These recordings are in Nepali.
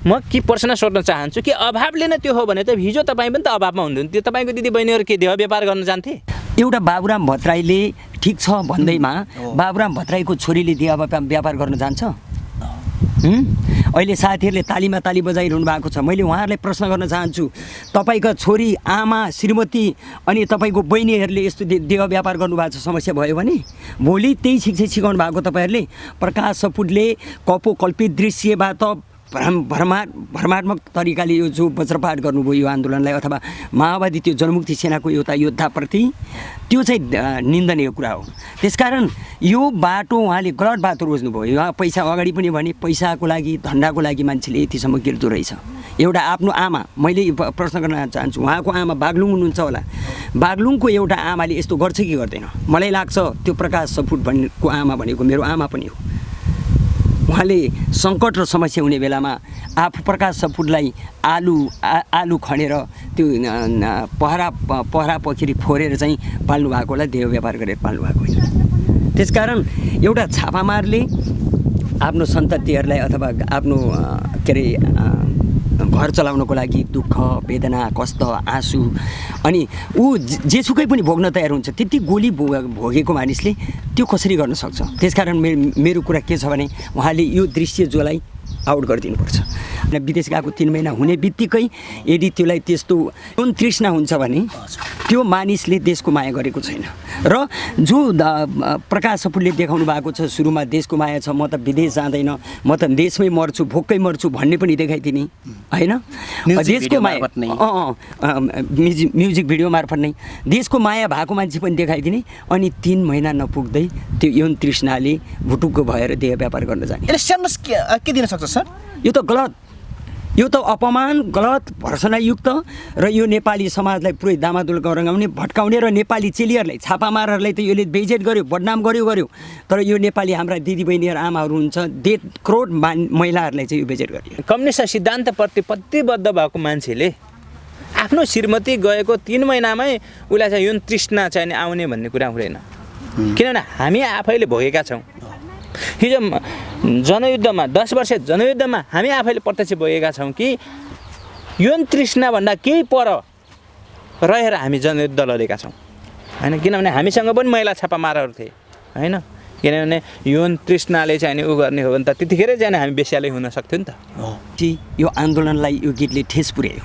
म के प्रश्न सोध्न चाहन्छु कि अभावले नै त्यो हो भने त हिजो तपाईँ पनि त अभावमा हुनुहुन्थ्यो, तपाईँको दिदीबहिनीहरू के देह व्यापार गर्न जान्थे? एउटा बाबुराम भट्टराईले ठिक छ भन्दैमा बाबुराम भट्टराईको छोरीले देह व्यापार गर्न जान्छ? अहिले साथीहरूले तालीमा ताली बजाइरहनु भएको छ। मैले उहाँहरूलाई प्रश्न गर्न चाहन्छु, तपाईँका छोरी, आमा, श्रीमती अनि तपाईँको बहिनीहरूले यस्तो देह व्यापार गर्नुभएको छ, समस्या भयो भने भोलि त्यही शिक्षा सिकाउनु भएको तपाईँहरूले प्रकाश सपुटले कपोकल्पित दृश्यबाट भ्रमात्मक तरिकाले यो जो वज्रपात गर्नुभयो यो आन्दोलनलाई अथवा माओवादी त्यो जनमुक्ति सेनाको एउटा योद्धाप्रति, त्यो चाहिँ निन्दनीय कुरा हो। त्यसकारण यो बाटो उहाँले गलत बाटो रोज्नुभयो। उहाँ पैसा अगाडि पनि भने पैसाको लागि धन्दाको लागि मान्छेले यतिसम्म गिर्दो रहेछ। एउटा आफ्नो आमा, मैले प्रश्न गर्न चाहन्छु, उहाँको आमा बागलुङ हुनुहुन्छ होला, बागलुङको एउटा आमाले यस्तो गर्छ कि गर्दैन? मलाई लाग्छ त्यो प्रकाश सपुट भन्नेको आमा भनेको मेरो आमा पनि हो। उहाँले सङ्कट र समस्या हुने बेलामा आफू प्रकाश सपुटलाई आलु खनेर त्यो पहरा पखरी फोरेर चाहिँ पाल्नु भएको होला, देह व्यापार गरेर पाल्नु भएको होइन। त्यसकारण एउटा छापामारले आफ्नो सन्ततिहरूलाई अथवा आफ्नो के अरे घर चलाउनको लागि दुःख, वेदना, कष्ट, आँसु अनि ऊ जेसुकै पनि भोग्न तयार हुन्छ। त्यति गोली भोगेको मानिसले त्यो कसरी गर्न सक्छ? त्यसकारण मेरो कुरा के छ भने उहाँले यो दृश्य जोलाई आउट गरिदिनुपर्छ। विदेश गएको 3 महिना हुने बित्तिकै यदि त्यसलाई त्यस्तो तृष्णा हुन्छ भने त्यो मानिसले देशको माया गरेको छैन। र जो प्रकाश सपुटले देखाउनु भएको छ सुरुमा देशको माया छ, म त विदेश जाँदैन, म त देशमै मर्छु, भोकै मर्छु भन्ने पनि देखाइदिने होइन। देशको माया म्युजिक भिडियो मार्फत नै देशको माया भएको मान्छे पनि देखाइदिने अनि 3 महिना नपुग्दै त्यो यौन तृष्णाले भुटुक्क भएर देह व्यापार गर्न जाने। के दिन सक्छ सर? यो त गलत, यो त अपमान, गलत, भर्सनायुक्त र यो नेपाली समाजलाई पुरै दामादोल गराउने, भट्काउने र नेपाली चेलीहरूलाई, छापामारहरूलाई त यसले बेइज्जत गर्यो, बदनाम गर्यो। तर यो नेपाली हाम्रा दिदीबहिनीहरू, आमाहरू हुन्छ, 1.5 करोड महिलाहरूलाई चाहिँ यो बेइज्जत गर्यो। कम्युनिस्ट सिद्धान्तप्रति प्रतिबद्ध भएको मान्छेले आफ्नो श्रीमती गएको 3 महिनामै उसलाई चाहिँ यौन तृष्णा चाहिँ आउने भन्ने कुरा हुँदैन। किनभने हामी आफैले भोगेका छौँ। हिजो जनयुद्धमा 10 वर्ष जनयुद्धमा हामी आफैले प्रत्यक्ष भोगेका छौँ कि यौन तृष्णाभन्दा केही पर रहेर हामी जनयुद्ध लडेका छौँ होइन। किनभने हामीसँग पनि महिला छापामारहरू थिए होइन। किनभने यौन तृष्णाले चाहिँ उ गर्ने हो भने त त्यतिखेरै चाहिँ हामी बेस्यालै हुन सक्थ्यो नि त। यो आन्दोलनलाई यो गीतले ठेस पुर्यायो।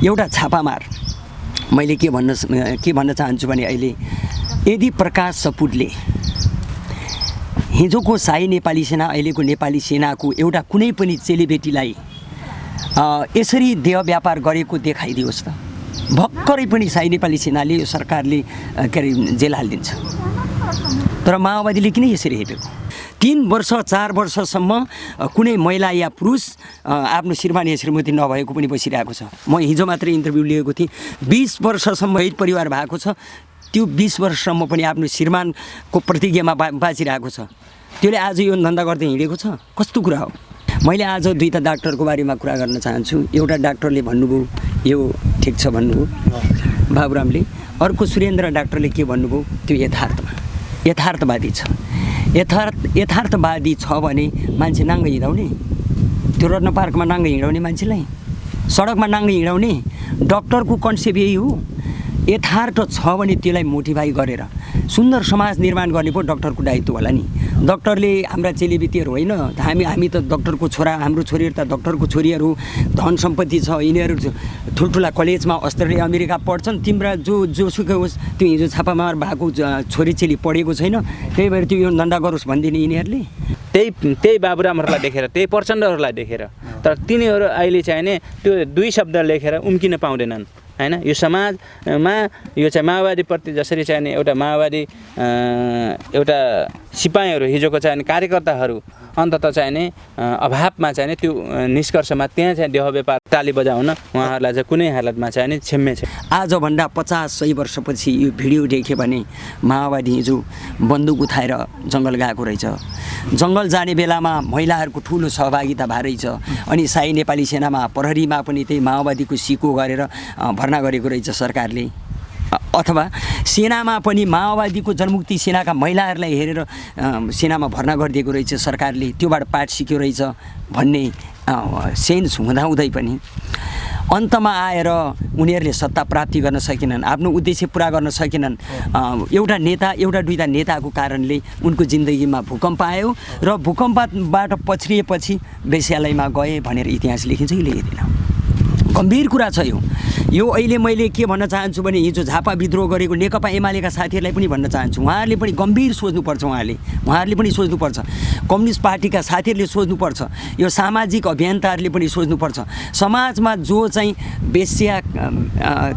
एउटा छापामार, मैले के भन्न चाहन्छु भने अहिले यदि प्रकाश सपुटले हिजोको शाही नेपाली सेना, अहिलेको नेपाली सेनाको एउटा कुनै पनि चेलीबेटीलाई यसरी देह व्यापार गरेको देखाइदियोस् त भक्करै पनि शाही नेपाली सेनाले, यो सरकारले के अरे जेल हालिदिन्छ। तर माओवादीले किन यसरी हेपेको? 3 वर्ष 4 वर्षसम्म कुनै महिला या पुरुष आफ्नो श्रीमान या श्रीमती नभएको पनि बसिरहेको छ। म हिजो मात्रै इन्टरभ्यू लिएको थिएँ। 20 वर्षसम्म एक परिवार भएको छ, त्यो 20 वर्षसम्म पनि आफ्नो श्रीमानको प्रतिज्ञामा बाँचिरहेको छ। त्यसले आज यो धन्दा गर्दै हिँडेको छ, कस्तो कुरा हो? मैले आज 2टा डाक्टरको बारेमा कुरा गर्न चाहन्छु। एउटा डाक्टरले भन्नुभयो यो ठिक छ भन्नुभयो बाबुरामले, अर्को सुरेन्द्र डाक्टरले के भन्नुभयो त्यो यथार्थवादी छ। यथार्थवादी छ भने मान्छे नाङ्गै हिँडाउने, त्यो रत्न पार्कमा नाङ्गै हिँडाउने, मान्छेलाई सडकमा नाङ्गै हिँडाउने डक्टरको कन्सेप्ट यही हो। यथार्थ छ भने त्यसलाई मोटिभाइ गरेर सुन्दर समाज निर्माण गर्ने पो डक्टरको दायित्व होला नि। डक्टरले हाम्रा चेलीबेटीहरू होइन, हामी त डक्टरको छोरा, हाम्रो छोरीहरू त डक्टरको छोरीहरू, धन सम्पत्ति छ, यिनीहरू ठुल्ठुला कलेजमा अस्ट्रेलिया अमेरिका पढ्छन्। तिम्रा जोसुकै होस् त्यो हिजो छापामार भएको छोरीचेली पढेको छैन, त्यही भएर त्यो यो धन्दा गरोस् भनिदिने यिनीहरूले। त्यही बाबुरामहरूलाई देखेर, त्यही प्रचण्डहरूलाई देखेर। तर तिनीहरू अहिले चाहिँ नि त्यो 2 शब्द लेखेर उम्किन पाउँदैनन् होइन। यो समाजमा यो चाहिँ माओवादीप्रति जसरी चाहिँ एउटा माओवादी एउटा सिपाहीहरू हिजोको चाहिँ कार्यकर्ताहरू अन्ततः चाहिँ नि अभावमा चाहिँ नि त्यो निष्कर्षमा त्यहाँ चाहिँ देह व्यापार ताली बजाउन उहाँहरूलाई चाहिँ कुनै हालतमा चाहिँ नि क्षम्य छ। आजभन्दा 50-100 वर्षपछि यो भिडियो देख्यो भने माओवादी हिजो बन्दुक उठाएर जङ्गल गएको रहेछ। जङ्गल जाने बेलामा महिलाहरूको ठुलो सहभागिता भए रहेछ। अनि शाही नेपाली सेनामा, प्रहरीमा पनि त्यही माओवादीको सिको गरेर भर्ना गरेको रहेछ सरकारले। अथवा सेनामा पनि माओवादीको जनमुक्ति सेनाका महिलाहरूलाई हेरेर सेनामा भर्ना गरिदिएको रहेछ सरकारले, त्योबाट पाठ सिक्यो रहेछ भन्ने सेन्स हुँदाहुँदै पनि अन्तमा आएर उनीहरूले सत्ता प्राप्ति गर्न सकेनन्, आफ्नो उद्देश्य पुरा गर्न सकेनन्। एउटा नेता, एउटा दुईवटा नेताको कारणले उनको जिन्दगीमा भूकम्प आयो र भूकम्पबाट पछिएपछि वेश्यालयमा गए भनेर इतिहास लेखिन्छ कि लेखिँदैन। गम्भीर कुरा छ यो अहिले मैले के भन्न चाहन्छु भने हिजो झापा विद्रोह गरेको नेकपा एमालेका साथीहरूलाई पनि भन्न चाहन्छु, उहाँहरूले पनि गम्भीर सोच्नुपर्छ, उहाँहरूले पनि सोच्नुपर्छ, कम्युनिस्ट पार्टीका साथीहरूले सोच्नुपर्छ, यो सामाजिक अभियन्ताहरूले पनि सोच्नुपर्छ। समाजमा जो चाहिँ वेश्या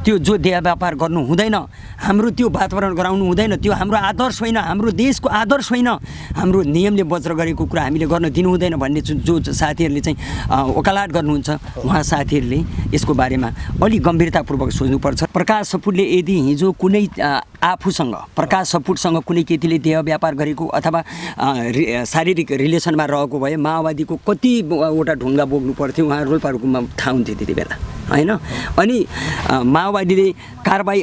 त्यो जो देह व्यापार गर्नु हुँदैन, हाम्रो त्यो वातावरण गराउनु हुँदैन, त्यो हाम्रो आदर्श होइन, हाम्रो देशको आदर्श होइन, हाम्रो नियमले वज्र गरेको कुरा हामीले गर्न दिनु हुँदैन भन्ने जो साथीहरूले चाहिँ वकालत गर्नुहुन्छ, उहाँ साथीहरूले यसको बारेमा अलिक गम्भीरतापूर्वक सोच्नुपर्छ। प्रकाश सपुटले यदि हिजो कुनै प्रकाश सपुटसँग कुनै केटीले देह व्यापार गरेको अथवा शारीरिक रिलेसनमा रहेको भए माओवादीको कतिवटा ढुङ्गा बोक्नु पर्थ्यो, उहाँ रोल्पाहरूकोमा थाहा हुन्थ्यो त्यति बेला, होइन? अनि माओवादीले कारबाही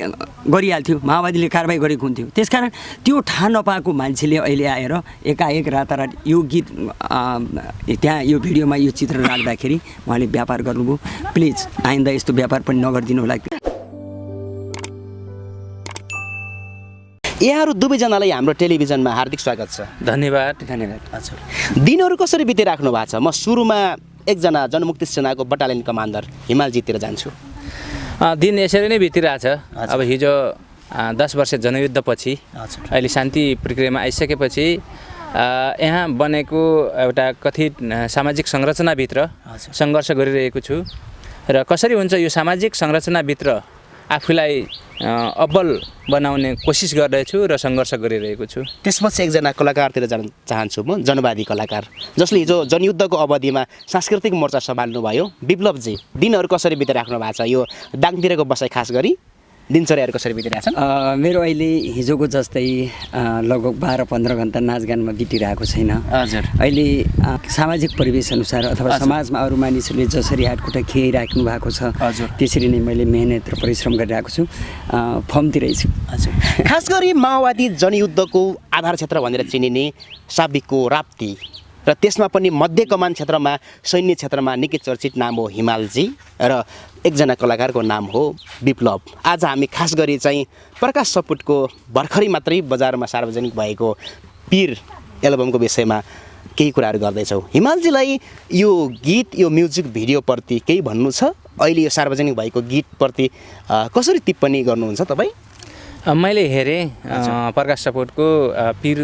गरिहाल्थ्यो, माओवादीले कारबाही गरेको हुन्थ्यो। त्यसकारण त्यो थाहा नपाएको मान्छेले अहिले आएर एकाएक रातारात यो गीत त्यहाँ यो भिडियोमा यो चित्र राख्दाखेरि उहाँले व्यापार गर्नुभयो। प्लिज आइन्दा यस्तो व्यापार पनि नगरिदिनु होला। यहाँहरू दुवैजनालाई हाम्रो टेलिभिजनमा हार्दिक स्वागत छ। धन्यवाद। हजुर, दिनहरू कसरी बितिराख्नु भएको छ? म सुरुमा एकजना जनमुक्ति सेनाको बटालियन कमान्डर हिमालजीतिर जान्छु। दिन यसरी नै बितिरहेछ। अब हिजो 10 वर्ष जनयुद्धपछि अहिले शान्ति प्रक्रियामा आइसकेपछि यहाँ बनेको एउटा कथित सामाजिक संरचनाभित्र सङ्घर्ष गरिरहेको छु र कसरी हुन्छ यो सामाजिक संरचनाभित्र आफूलाई अब्बल बनाउने कोसिस गर्दैछु र सङ्घर्ष गरिरहेको छु। त्यसपछि एकजना कलाकारतिर जान चाहन्छु म, जनवादी कलाकार जसले हिजो जनयुद्धको अवधिमा सांस्कृतिक मोर्चा सम्हाल्नुभयो, विप्लवजी। दिनहरू कसरी बितिराख्नु भएको छ? यो दाङतिरको बसाइ खास गरी दिनचर्याहरू कसरी बितिरहेछन्? मेरो अहिले हिजोको जस्तै लगभग 12-15 घन्टा नाचगानमा बितिरहेको छैन। हजुर, अहिले सामाजिक परिवेश अनुसार अथवा समाजमा अरू मानिसहरूले जसरी हातखुट्टा खियाइराख्नु भएको छ त्यसरी नै मैले मेहनत र परिश्रम गरिरहेको छु, फर्मतिरै छु। हजुर, खास गरी माओवादी जनयुद्धको आधार क्षेत्र भनेर चिनिने साबिकको राप्ती र त्यसमा पनि मध्य कमान क्षेत्रमा सैन्य क्षेत्रमा निकै चर्चित नाम हो हिमालजी र एकजना कलाकारको नाम हो विप्लव। आज हामी खास गरी चाहिँ प्रकाश सपुटको भर्खरै मात्रै बजारमा सार्वजनिक भएको पीर एल्बमको विषयमा केही कुराहरू गर्दैछौँ। हिमालजीलाई यो गीत, यो म्युजिक भिडियोप्रति केही भन्नु छ? अहिले यो सार्वजनिक भएको गीतप्रति कसरी टिप्पणी गर्नुहुन्छ तपाईँ? मैले हेरेँ प्रकाश सपुटको पीर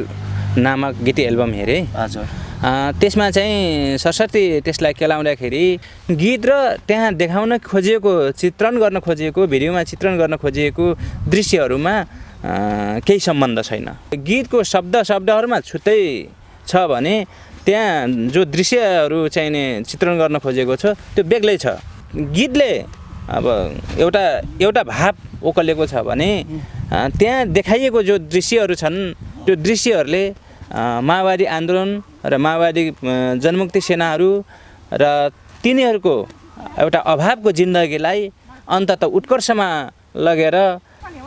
नामक गीत एल्बम हेरेँ। हजुर, त्यसमा चाहिँ सरस्वती त्यसलाई केलाउँदाखेरि गीत र त्यहाँ देखाउन खोजिएको, चित्रण गर्न खोजिएको, भिडियोमा चित्रण गर्न खोजिएको दृश्यहरूमा केही सम्बन्ध छैन। गीतको शब्दहरूमा छुट्टै छ भने त्यहाँ जो दृश्यहरू चाहिने चित्रण गर्न खोजेको छ त्यो बेग्लै छ। गीतले अब एउटा भाव ओकलेको छ भने त्यहाँ देखाइएको जो दृश्यहरू छन् त्यो दृश्यहरूले माओवादी आन्दोलन र माओवादी जनमुक्ति सेनाहरू र तिनीहरूको एउटा अभावको जिन्दगीलाई अन्ततः उत्कर्षमा लगेर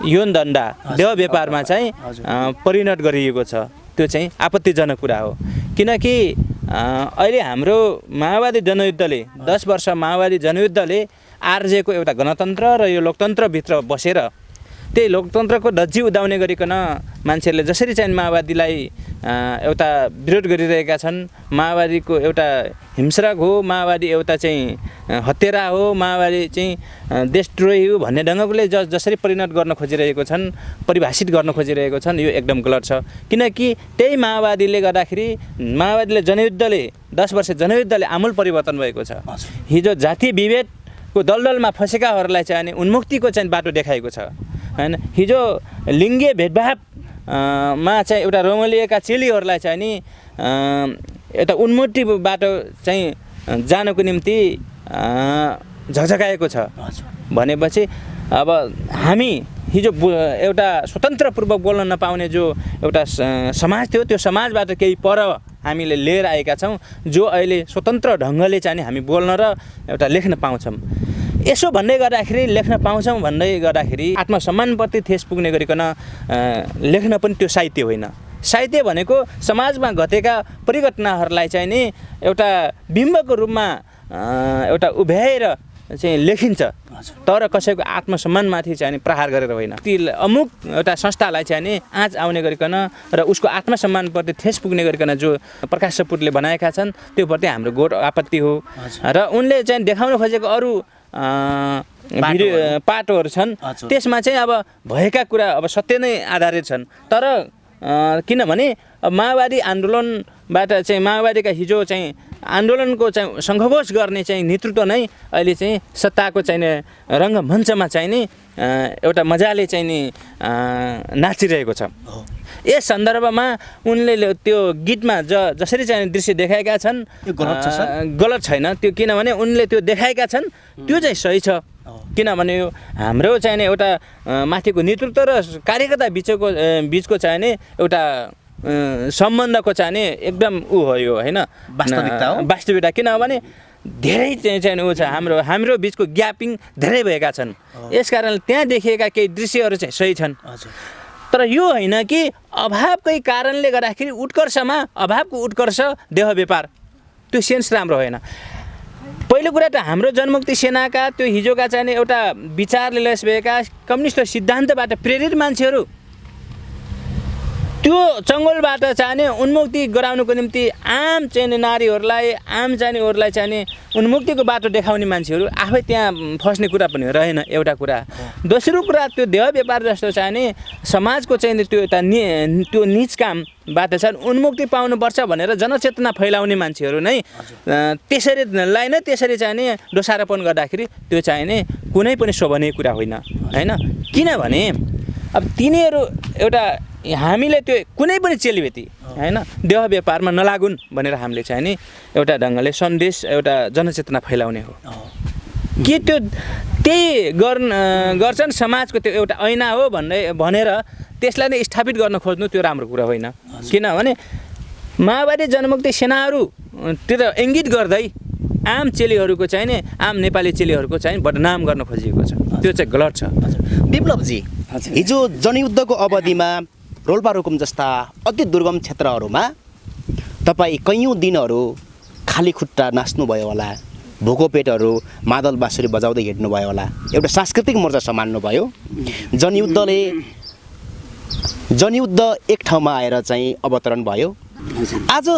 यौनदण्डा देह व्यापारमा चाहिँ परिणत गरिएको छ। त्यो चाहिँ आपत्तिजनक कुरा हो, किनकि अहिले हाम्रो माओवादी जनयुद्धले 10 वर्ष माओवादी जनयुद्धले आर्जेको एउटा गणतन्त्र र यो लोकतन्त्रभित्र बसेर त्यही लोकतन्त्रको धज्जी उदाउने गरिकन मान्छेहरूले जसरी चाहिँ माओवादीलाई एउटा विरोध गरिरहेका छन्, माओवादीको एउटा हिंस्रक हो, माओवादी एउटा चाहिँ हत्यारा हो, माओवादी चाहिँ देशद्रोही हो भन्ने ढङ्गले जसरी परिणत गर्न खोजिरहेको छन्, परिभाषित गर्न खोजिरहेको छन्, यो एकदम गलत छ। किनकि त्यही माओवादीले गर्दाखेरि माओवादीले जनयुद्धले 10 वर्ष जनयुद्धले आमूल परिवर्तन भएको छ। हिजो जातीय विभेदको दलदलमा फँसेकाहरूलाई चाहिँ उन्मुक्तिको चाहिँ बाटो देखाएको छ, हैन? हिजो लिङ्गीय भेदभाव मा चाहिँ एउटा रमलिएका चेलीहरूलाई चाहिँ नि एउटा उन्मुक्ति बाटो चाहिँ जानको निम्ति झकझकाएको छ भनेपछि अब हामी हिजो एउटा स्वतन्त्रपूर्वक बोल्न नपाउने जो एउटा समाज थियो त्यो समाजबाट केही पर हामीले लिएर आएका छौँ, जो अहिले स्वतन्त्र ढङ्गले चाहिँ हामी बोल्न र एउटा लेख्न पाउँछौँ। यसो भन्दै गर्दाखेरि लेख्न पाउँछौँ भन्दै गर्दाखेरि आत्मसम्मानप्रति ठेस पुग्ने गरिकन लेख्न पनि त्यो साहित्य होइन। साहित्य भनेको समाजमा घटेका परिघटनाहरूलाई चाहिँ नि एउटा बिम्बको रूपमा एउटा उभ्याएर चाहिँ लेखिन्छ तर कसैको आत्मसम्मानमाथि चाहिँ प्रहार गरेर होइन। ती अमुक एउटा संस्थालाई चाहिँ नि आँच आउने गरिकन र उसको आत्मसम्मानप्रति ठेस पुग्ने गरिकन जो प्रकाश सपुतले बनाएका छन् त्योप्रति हाम्रो घोर आपत्ति हो। र उनले चाहिँ देखाउन खोजेको अरू पाटोहरू छन् त्यसमा चाहिँ अब भएका कुरा अब सत्य नै आधारित छन्। तर किनभने माओवादी आन्दोलनबाट चाहिँ माओवादीका हिजो चाहिँ आन्दोलनको चाहिँ सङ्घर्ष गर्ने चाहिँ नेतृत्व नै अहिले चाहिँ सत्ताको चाहिँ रङ्गमञ्चमा चाहिँ नि एउटा मजाले चाहिँ नि नाचिरहेको छ। यस सन्दर्भमा उनले त्यो गीतमा जसरी चाहिँ दृश्य देखाएका छन् गलत छैन त्यो, किनभने उनले त्यो देखाएका छन् त्यो चाहिँ सही छ। किनभने यो हाम्रो चाहिँ एउटा माथिको नेतृत्व र कार्यकर्ता बिचको चाहिँ नि एउटा सम्बन्धको चाहिँ एकदम हो यो होइन वास्तविकता। किनभने धेरै चाहिँ ऊ छ हाम्रो बिचको ग्यापिङ धेरै भएका छन्। यसकारण त्यहाँ देखिएका केही दृश्यहरू चाहिँ सही छन्। तर यो होइन कि अभावकै कारणले गर्दाखेरि अभावको उत्कर्ष देह व्यापार त्यो सेन्स राम्रो होइन। पहिलो कुरा त हाम्रो जनमुक्ति सेनाका त्यो हिजोका चाहिँ एउटा विचारले लस भएका कम्युनिस्ट सिद्धान्तबाट प्रेरित मान्छेहरू त्यो चङ्गोलबाट चाहिँ उन्मुक्ति गराउनको निम्ति आम चाहिँ नारीहरूलाई आम चाहिनेहरूलाई चाहिँ उन्मुक्तिको बाटो देखाउने मान्छेहरू आफै त्यहाँ फस्ने कुरा पनि रहेन एउटा कुरा। दोस्रो कुरा त्यो देह व्यापार जस्तो चाहिँ समाजको चाहिँ त्यो एउटा त्यो निज कामबाट चाहिँ उन्मुक्ति पाउनुपर्छ भनेर जनचेतना फैलाउने मान्छेहरू नै त्यसरीलाई नै त्यसरी चाहिँ दोषारोपण गर्दाखेरि त्यो चाहिँ कुनै पनि शोभनीय कुरा होइन होइन। किनभने अब तिनीहरू एउटा हामीले त्यो कुनै पनि चेलीबेटी होइन देह व्यापारमा नलागुन् भनेर हामीले चाहिँ नि एउटा ढङ्गले सन्देश एउटा जनचेतना फैलाउने हो कि त्यो त्यही गर्छन् समाजको त्यो एउटा ऐना हो भनेर त्यसलाई नै स्थापित गर्न खोज्नु त्यो राम्रो कुरा होइन। किनभने माओवादी जनमुक्ति सेनाहरूतिर इङ्गित गर्दै आम चेलीहरूको चाहिँ नि आम नेपाली चेलीहरूको चाहिँ बदनाम गर्न खोजिएको छ त्यो चाहिँ गलत छ। विप्लवजी हिजो जनयुद्धको अवधिमा रोल्पा रुकुम जस्ता अति दुर्गम क्षेत्रहरूमा तपाईँ कैयौँ दिनहरू खाली खुट्टा नाच्नुभयो होला, भोको पेटहरू मादल बाँसुरी बजाउँदै हिँड्नुभयो होला, एउटा सांस्कृतिक मोर्चा सम्हाल्नुभयो। जनयुद्ध एक ठाउँमा आएर चाहिँ अवतरण भयो। आज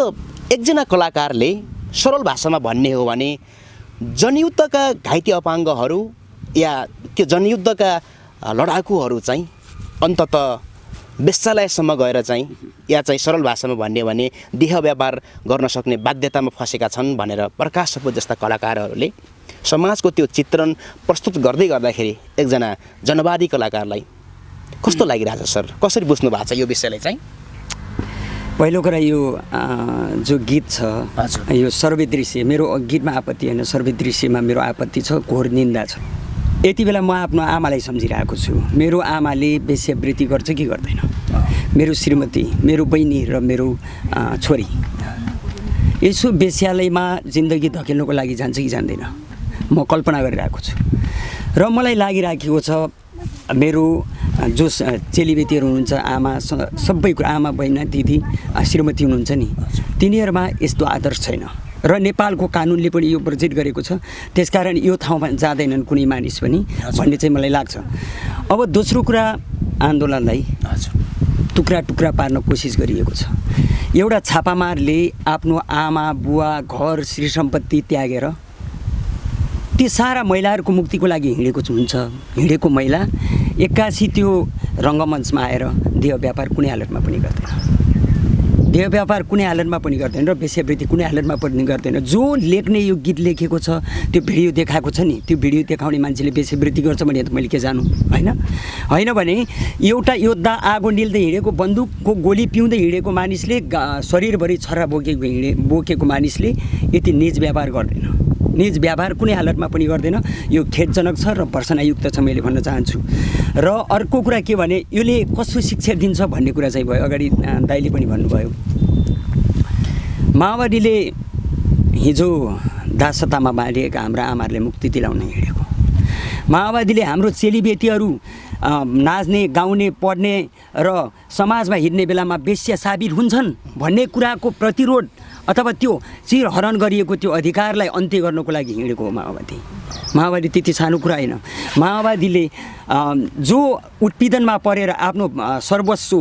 एकजना कलाकारले सरल भाषामा भन्ने हो भने जनयुद्धका घाइते अपाङ्गहरू या त्यो जनयुद्धका लडाकुहरू चाहिँ अन्ततः वेश्यालयसम्म गएर चाहिँ या चाहिँ सरल भाषामा भन्ने भने देह व्यापार गर्न सक्ने बाध्यतामा फँसेका छन् भनेर प्रकाश सपुत जस्ता कलाकारहरूले समाजको त्यो चित्रण प्रस्तुत गर्दाखेरि एकजना जनवादी कलाकारलाई कस्तो लागिरहेछ सर? कसरी बुझ्नु भएको छ यो विषयलाई चाहिँ? पहिलो कुरा यो जो गीत छ यो सर्वदृश्य मेरो गीतमा आपत्ति होइन, सर्वदृश्यमा मेरो आपत्ति छ, घोर निन्दा छ। यति बेला म आफ्नो आमालाई सम्झिरहेको छु। मेरो आमाले वेश्यावृत्ति गर्छ कि गर्दैन? मेरो श्रीमती, मेरो बहिनी र मेरो छोरी यसो वेश्यालयमा जिन्दगी धकेल्नुको लागि जान्छ कि जान्दैन म कल्पना गरिरहेको छु। र मलाई लागिरहेको छ मेरो जो चेलीबेटीहरू हुनुहुन्छ आमा सबैको आमा बहिनी दिदी श्रीमती हुनुहुन्छ नि तिनीहरूमा यस्तो आदर्श छैन र नेपालको कानुनले पनि यो वर्जित गरेको छ। त्यसकारण यो ठाउँमा जाँदैनन् कुनै मानिस पनि भन्ने चाहिँ मलाई लाग्छ। अब दोस्रो कुरा आन्दोलनलाई टुक्रा टुक्रा पार्न कोसिस गरिएको छ। एउटा छापामारले आफ्नो आमा बुवा घर श्री सम्पत्ति त्यागेर ती सारा महिलाहरूको मुक्तिको लागि हिँडेको महिला एक्कासी त्यो रङ्गमञ्चमा आएर देह व्यापार कुनै हालतमा पनि गर्दैन, देह व्यापार कुनै हालतमा पनि गर्दैन र वेश्यावृत्ति कुनै हालतमा पनि गर्दैन। जो लेख्ने यो गीत लेखेको छ त्यो भिडियो देखाएको छ नि त्यो भिडियो देखाउने मान्छेले वेश्यावृत्ति गर्छ भने त मैले के जानु होइन भने एउटा योद्धा आगो निल्दै हिँडेको बन्दुकको गोली पिउँदै हिँडेको मानिसले शरीरभरि छर्रा बोकेको मानिसले यति निज व्यापार गर्दैन, निज व्यापार कुनै हालतमा पनि गर्दैन। यो खेदजनक छ र भर्सनायुक्त छ मैले भन्न चाहन्छु। र अर्को कुरा के भने यसले कस्तो शिक्षा दिन्छ भन्ने कुरा चाहिँ भयो। अगाडि दाइले पनि भन्नुभयो माओवादीले हिजो दासतामा बाँधिएका हाम्रा आमाहरूले मुक्ति दिलाउन हिँडेको, माओवादीले हाम्रो चेलीबेटीहरू नाच्ने गाउने पढ्ने र समाजमा हिँड्ने बेलामा वेश्या साबित हुन्छन् भन्ने कुराको प्रतिरोध अथवा त्यो चिरहरण गरिएको त्यो अधिकारलाई अन्त्य गर्नको लागि हिँडेको हो माओवादी त्यति सानो कुरा होइन। माओवादीले जो उत्पीडनमा परेर आफ्नो सर्वस्व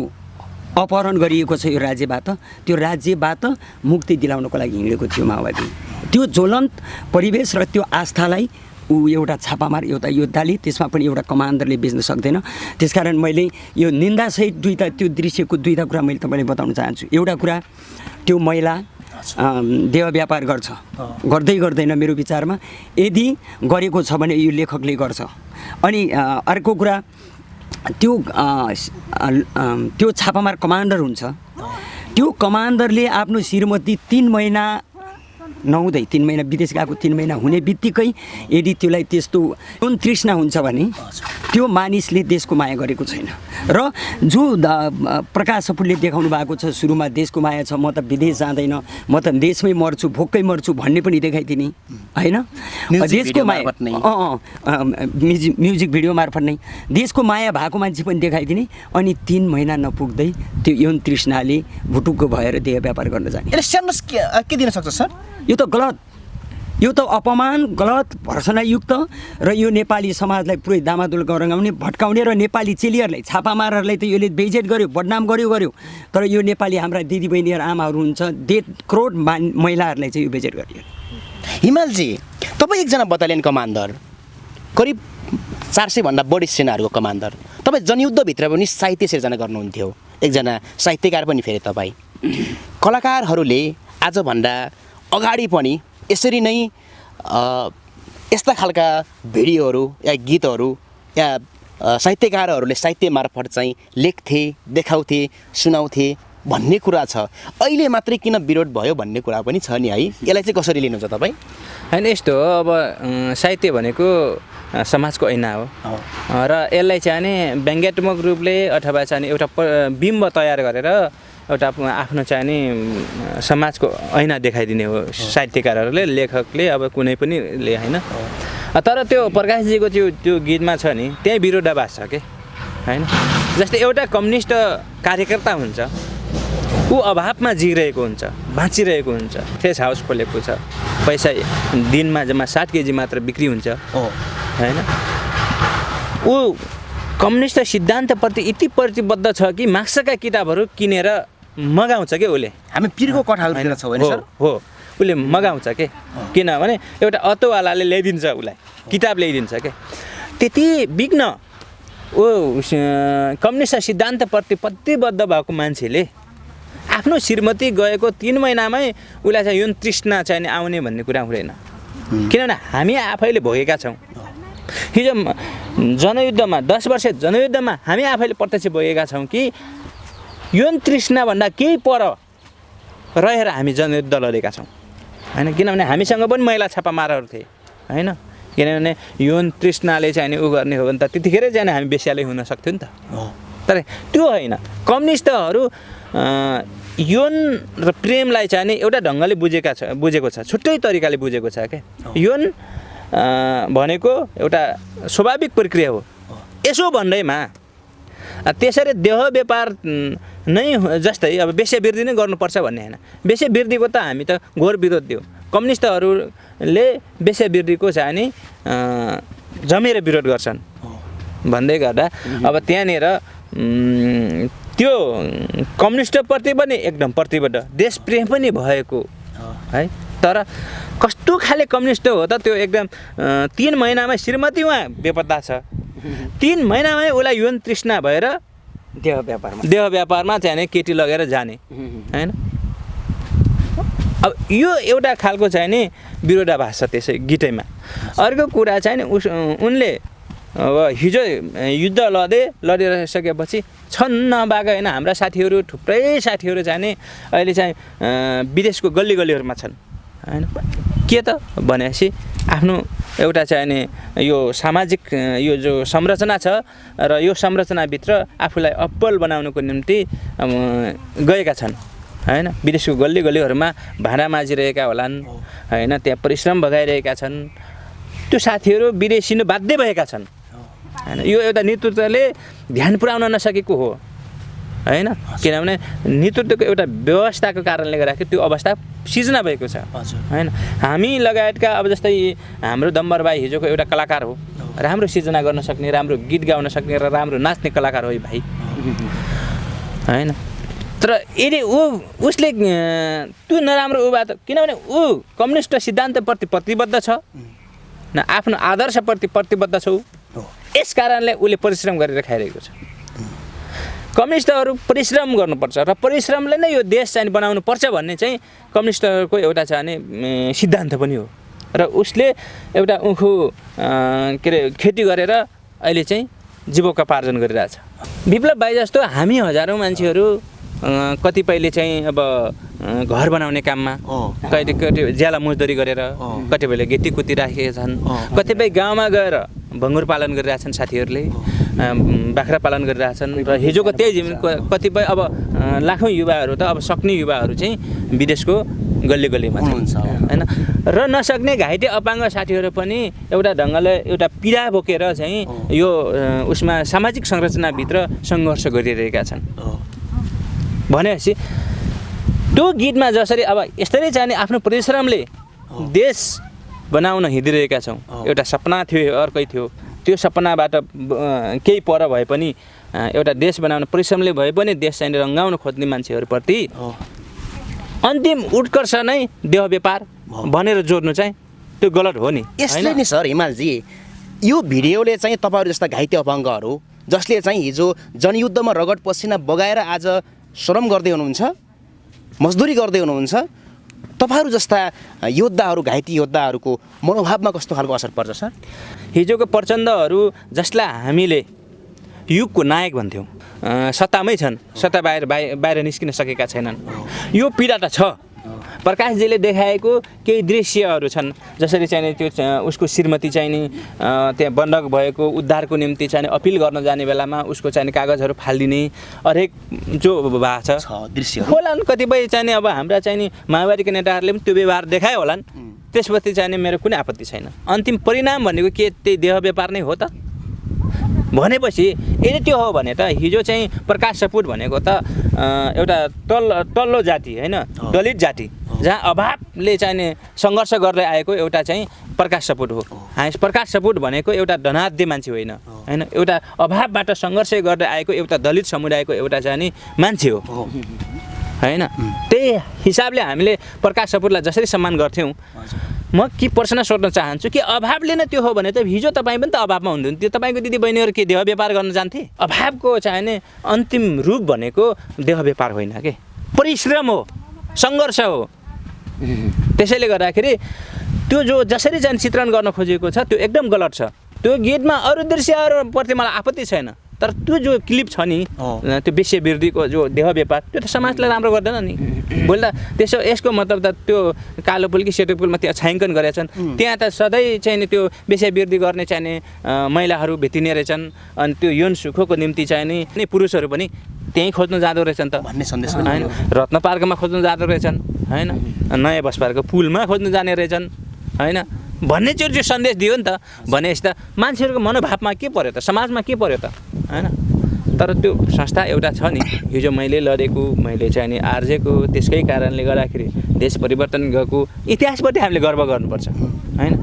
अपहरण गरिएको छ यो राज्यबाट, त्यो राज्यबाट मुक्ति दिलाउनको लागि हिँडेको थियो माओवादी। त्यो ज्वलन्त परिवेश र त्यो आस्थालाई एउटा छापामार एउटा योद्धाले, त्यसमा पनि एउटा कमान्डरले बेच्न सक्दैन। त्यसकारण मैले यो निन्दासहित त्यो दृश्यको दुईवटा कुरा मैले तपाईँलाई बताउन चाहन्छु। एउटा कुरा, त्यो महिला देह व्यापार गर्छ, गर्दै गर्दैन मेरो विचारमा। यदि गरेको छ भने यो लेखकले गर्छ। अनि अर्को कुरा, त्यो छापामार कमान्डर हुन्छ, त्यो कमान्डरले आफ्नो श्रीमती 3 महिना नहुँदै 3 महिना विदेश गएको 3 महिना हुने बित्तिकै यदि त्यसलाई त्यस्तो यौन तृष्णा हुन्छ भने त्यो मानिसले देशको माया गरेको छैन। र जो प्रकाश सपुरले देखाउनु भएको छ सुरुमा, देशको माया छ, म त विदेश जाँदैन, म त देशमै मर्छु, भोकै मर्छु भन्ने पनि देखाइदिने होइन। देशको माया म्युजिक भिडियो मार्फत नै देशको माया भएको मान्छे पनि देखाइदिने, अनि 3 महिना नपुग्दै त्यो यौन तृष्णाले भुटुक्क भएर देह व्यापार गर्न जाने। के दिन सक्छ सर? यो त गलत, यो त अपमान, गलत, भर्सनायुक्त र यो नेपाली समाजलाई पुरै दामादुल गराउने, भट्काउने र नेपाली चेलीहरूलाई, छापामारहरूलाई त यसले बेइज्जत गर्यो, बदनाम गर्यो। तर यो नेपाली हाम्रा दिदीबहिनीहरू आमाहरू हुन्छ, 1.5 करोड महिलाहरूलाई चाहिँ यो बेइज्जत गरियो। हिमालजी, तपाईँ एकजना बटालियन कमान्डर, करिब 400 भन्दा बढी सेनाहरूको कमान्डर, तपाईँ जनयुद्धभित्र पनि साहित्य सिर्जना गर्नुहुन्थ्यो, एकजना साहित्यकार पनि फेरि तपाईँ। कलाकारहरूले आजभन्दा अगाडि पनि यसरी नै यस्ता खालका भिडियोहरू या गीतहरू या साहित्यकारहरूले साहित्य मार्फत चाहिँ लेख्थे, देखाउँथे, सुनाउँथे भन्ने कुरा छ। अहिले मात्रै किन विरोध भयो भन्ने कुरा पनि छ नि है, यसलाई चाहिँ कसरी लिनुहुन्छ तपाईँ? होइन, यस्तो हो, अब साहित्य भनेको समाजको ऐना हो र यसलाई चाहिँ नि व्यङ्ग्यात्मक रूपले अथवा चाहिँ एउटा बिम्ब तयार गरेर एउटा आफ्नो चाहिँ नि समाजको ऐना देखाइदिने हो साहित्यकारहरूले, लेखकले, अब कुनै पनि होइन। तर त्यो प्रकाशजीको त्यो गीतमा छ नि, त्यही विरोधाभास छ के होइन। जस्तै एउटा कम्युनिस्ट कार्यकर्ता हुन्छ, ऊ अभावमा जिइरहेको हुन्छ, बाँचिरहेको हुन्छ, फ्रेस हाउस खोलेको छ, पैसा दिनमा जम्मा 60 केजी मात्र बिक्री हुन्छ होइन। ऊ कम्युनिस्ट सिद्धान्तप्रति यति प्रतिबद्ध छ कि मार्क्सका किताबहरू किनेर मगाउँछ के उसले। हामी पिरको कथाहरू छौँ होइन सर? हो, उसले मगाउँछ के, किनभने एउटा अटोवालाले ल्याइदिन्छ, उसलाई किताब ल्याइदिन्छ के। त्यति विघ्न ऊ कम्युनिस्ट सिद्धान्तप्रति प्रतिबद्ध भएको मान्छेले आफ्नो श्रीमती गएको 3 महिनामै उसलाई चाहिँ यौन तृष्णा चाहिँ आउने भन्ने कुरा हुँदैन। किनभने हामी आफैले भोगेका छौँ। हिजो जनयुद्धमा 10 वर्ष जनयुद्धमा हामी आफैले प्रत्यक्ष भोगेका छौँ कि यौन तृष्णाभन्दा केही पर रहेर हामी जनयुद्ध लडेका छौँ होइन। किनभने हामीसँग पनि महिला छापामारहरू थिए होइन। किनभने यौन तृष्णाले चाहिँ नि उ गर्ने हो भने त त्यतिखेरै चाहिँ हामी बेस्यालै हुन सक्थ्यो नि त। तर त्यो होइन, कम्युनिस्टहरू यौन र प्रेमलाई चाहिँ नि एउटा ढङ्गले बुझेको छ, छुट्टै तरिकाले बुझेको छ क्या। यौन भनेको एउटा स्वाभाविक प्रक्रिया हो। यसो भन्दैमा त्यसरी देह व्यापार नै जस्तै अब वेश्यावृत्ति नै गर्नुपर्छ भन्ने होइन। वेश्यावृत्तिको त हामी त घोर विरोध दियो। कम्युनिस्टहरूले वेश्यावृत्तिको चाहिँ नि जमेर विरोध गर्छन् भन्दै गर्दा अब त्यहाँनिर त्यो कम्युनिस्टप्रति पनि एकदम प्रतिबद्ध, देशप्रेम पनि भएको है। तर कस्तो खाले कम्युनिस्ट हो त त्यो, एकदम 3 महिनामै श्रीमती उहाँ बेपत्ता छ, 3 महिनामै उसलाई यौन तृष्णा भएर देह व्यापारमा चाहिँ केटी लगेर जाने होइन। अब यो एउटा खालको चाहिँ नि विरोधाभास छ त्यसै गीतैमा। अर्को कुरा चाहिँ नि उनले अब हिजो युद्ध लडिसकेपछि छन् नभएको होइन, हाम्रा साथीहरू, थुप्रै साथीहरू चाहिँ नि अहिले चाहिँ विदेशको गल्ली गल्लीहरूमा छन् होइन। के त भनेपछि आफ्नो एउटा चाहिँ नि यो सामाजिक यो जो संरचना छ र यो संरचनाभित्र आफूलाई अब्बल बनाउनको निम्ति गएका छन् होइन। विदेशको गल्ली गल्लीहरूमा भाँडा माझिरहेका होलान् होइन, त्यहाँ परिश्रम भगाइरहेका छन्। त्यो साथीहरू विदेशिनु बाध्य भएका छन् होइन यो एउटा नेतृत्वले ध्यान पुर्याउन नसकेको हो होइन किनभने नेतृत्वको एउटा व्यवस्थाको कारणले गर्दाखेरि त्यो अवस्था सिर्जना भएको छ होइन हामी लगायतका अब जस्तै हाम्रो दम्बर भाइ हिजोको एउटा कलाकार हो राम्रो सिर्जना गर्न सक्ने राम्रो गीत गाउन सक्ने र राम्रो नाच्ने कलाकार हो भाइ होइन तर यदि उसले त्यो नराम्रो ऊ बात किनभने ऊ कम्युनिस्ट सिद्धान्तप्रति प्रतिबद्ध छ न आफ्नो आदर्शप्रति प्रतिबद्ध छ यस कारणले उसले परिश्रम गरेर खाइरहेको छ कम्युनिस्टहरू परिश्रम गर्नुपर्छ र परिश्रमले नै यो देश चाहिँ बनाउनु पर्छ भन्ने चाहिँ कम्युनिस्टहरूको एउटा चाहिँ सिद्धान्त पनि हो र उसले एउटा उखु के अरे खेती गरेर अहिले चाहिँ जीविकोपार्जन गरिरहेछ विप्लव भाइ जस्तो हामी हजारौँ मान्छेहरू कतिपयले चाहिँ अब घर बनाउने काममा कति ज्याला मजदुरी गरेर कतिपयले गेटी कुती राखेका छन् कतिपय गाउँमा गएर भङ्गुर पालन गरिरहेछन् साथीहरूले बाख्रा पालन गरिरहेछन् र हिजोको त्यही जीवन कतिपय अब लाखौँ युवाहरू त अब सक्ने युवाहरू चाहिँ विदेशको गल्ली गल्लीमा छ होइन र नसक्ने घाइते अपाङ्ग साथीहरू पनि एउटा ढङ्गले एउटा पीडा बोकेर चाहिँ यो उसमा सामाजिक संरचनाभित्र सङ्घर्ष गरिरहेका छन् भनेपछि त्यो गीतमा जसरी अब यसरी चाहिँ आफ्नो परिश्रमले देश बनाउन हिँडिरहेका छौँ एउटा सपना थियो अर्कै थियो त्यो सपनाबाट केही पर भए पनि एउटा देश बनाउन परिश्रमले भए पनि देश चाहिँ रङ्गाउन खोज्ने मान्छेहरूप्रति अन्तिम उत्कर्ष नै देह व्यापार भनेर जोड्नु चाहिँ त्यो गलत हो नि यसले नि सर हिमालजी यो भिडियोले चाहिँ तपाईँहरू जस्ता घाइते अपाङ्गहरू जसले चाहिँ हिजो जनयुद्धमा रगत पसिना बगाएर आज श्रम गर्दै हुनुहुन्छ मजदुरी गर्दै हुनुहुन्छ तपाईँहरू जस्ता योद्धाहरू घाइते योद्धाहरूको मनोभावमा कस्तो खालको असर पर्छ सर हिजोको प्रचण्डहरू जसलाई हामीले युगको नायक भन्थ्यौँ सत्तामै छन् सत्ता बाहिर निस्किन सकेका छैनन् यो पीडा त छ प्रकाशजीले देखाएको केही दृश्यहरू छन् जसरी चाहिँ त्यो उसको श्रीमती चाहिँ नि त्यहाँ बन्धक भएको उद्धारको निम्ति चाहिँ अपिल गर्न जाने बेलामा उसको चाहिँ कागजहरू फालिदिने हरेक जो भएको छ दृश्य होलान् कतिपय चाहिँ अब हाम्रा चाहिँ नि माओवादीका नेताहरूले पनि त्यो व्यवहार देखाए होलान् त्यसपछि चाहिँ मेरो कुनै आपत्ति छैन अन्तिम परिणाम भनेको के त्यही देह व्यापार नै हो त भनेपछि यदि त्यो हो भने त हिजो चाहिँ प्रकाश सपुट भनेको त एउटा तल्लो जाति होइन दलित जाति जहाँ अभावले चाहिँ सङ्घर्ष गर्दै आएको एउटा चाहिँ प्रकाश सपुट हो प्रकाश सपुट भनेको एउटा धनाढ्य मान्छे होइन होइन एउटा अभावबाट सङ्घर्ष गर्दै आएको एउटा दलित समुदायको एउटा चाहिँ नि मान्छे हो होइन त्यही हिसाबले हामीले प्रकाश सपुटलाई जसरी सम्मान गर्थ्यौँ म के प्रश्न सोध्न चाहन्छु कि अभावले नै त्यो हो भने त हिजो तपाईँ पनि त अभावमा हुनुहुन्थ्यो तपाईँको दिदी बहिनीहरू के देह व्यापार गर्न जान्थे अभावको चाहिने अन्तिम रूप भनेको देह व्यापार होइन के परिश्रम हो सङ्घर्ष हो त्यसैले गर्दाखेरि त्यो जो जसरी चाहिँ चित्रण गर्न खोजेको छ त्यो एकदम गलत छ त्यो गीतमा अरू दृश्यहरूप्रति मलाई आपत्ति छैन तर त्यो जो क्लिप छ नि त्यो वेश्या विरोधीको जो देह व्यापार त्यो त समाजलाई राम्रो गर्दैन नि बोल्दा त्यसो यसको मतलब त त्यो कालो पुल कि सेतो पुलमा त्यहाँ छायाङ्कन गरेका छन् त्यहाँ त सधैँ चाहिँ त्यो वेश्या विरोधी गर्ने चाहिने महिलाहरू भेटिने रहेछन् अनि त्यो यौन सुखको निम्ति चाहिने पुरुषहरू पनि त्यहीँ खोज्नु जाँदो रहेछन् त भन्ने सन्देश होइन रत्न पार्कमा खोज्नु जाँदो रहेछन् होइन नयाँ बस पार्कको पुलमा खोज्नु जाने रहेछन् होइन भन्ने चाहिँ त्यो सन्देश दियो नि त भनेपछि त मान्छेहरूको मनोभावमा के पर्यो त समाजमा के पर्यो त होइन तर त्यो संस्था एउटा छ नि हिजो मैले लडेको मैले चाहिँ नि आर्जेको त्यसकै कारणले गर्दाखेरि देश परिवर्तन गएको इतिहासपट्टि हामीले गर्व गर्नुपर्छ होइन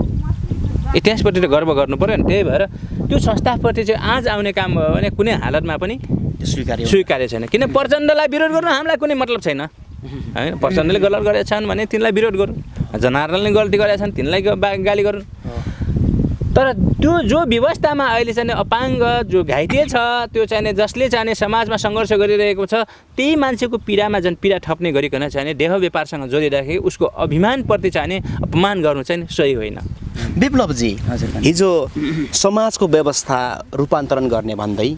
इतिहासपट्टि त गर्व गर्नु पऱ्यो नि त्यही भएर त्यो संस्थापट्टि चाहिँ आज आउने काम भयो भने कुनै हालतमा पनि स्वीकार्य छैन किन प्रचण्डलाई विरोध गर्नु हामीलाई कुनै मतलब छैन होइन प्रचण्डले गलत गरेका छन् भने तिनलाई विरोध गरौँ जनार्दनले गल्ती गरेका छन् तिनलाई गाली गरौँ तर त्यो जो व्यवस्थामा अहिले चाहिँ अपाङ्ग जो घाइते छ त्यो चाहिँ जसले चाहिँ समाजमा सङ्घर्ष गरिरहेको छ त्यही मान्छेको पीडामा जुन पीडा थप्ने गरिकन चाहिँ देह व्यापारसँग जोडिँदाखेरि उसको अभिमानप्रति चाहिँ अपमान गर्नु चाहिँ सही होइन विप्लवजी हिजो समाजको व्यवस्था रूपान्तरण गर्ने भन्दै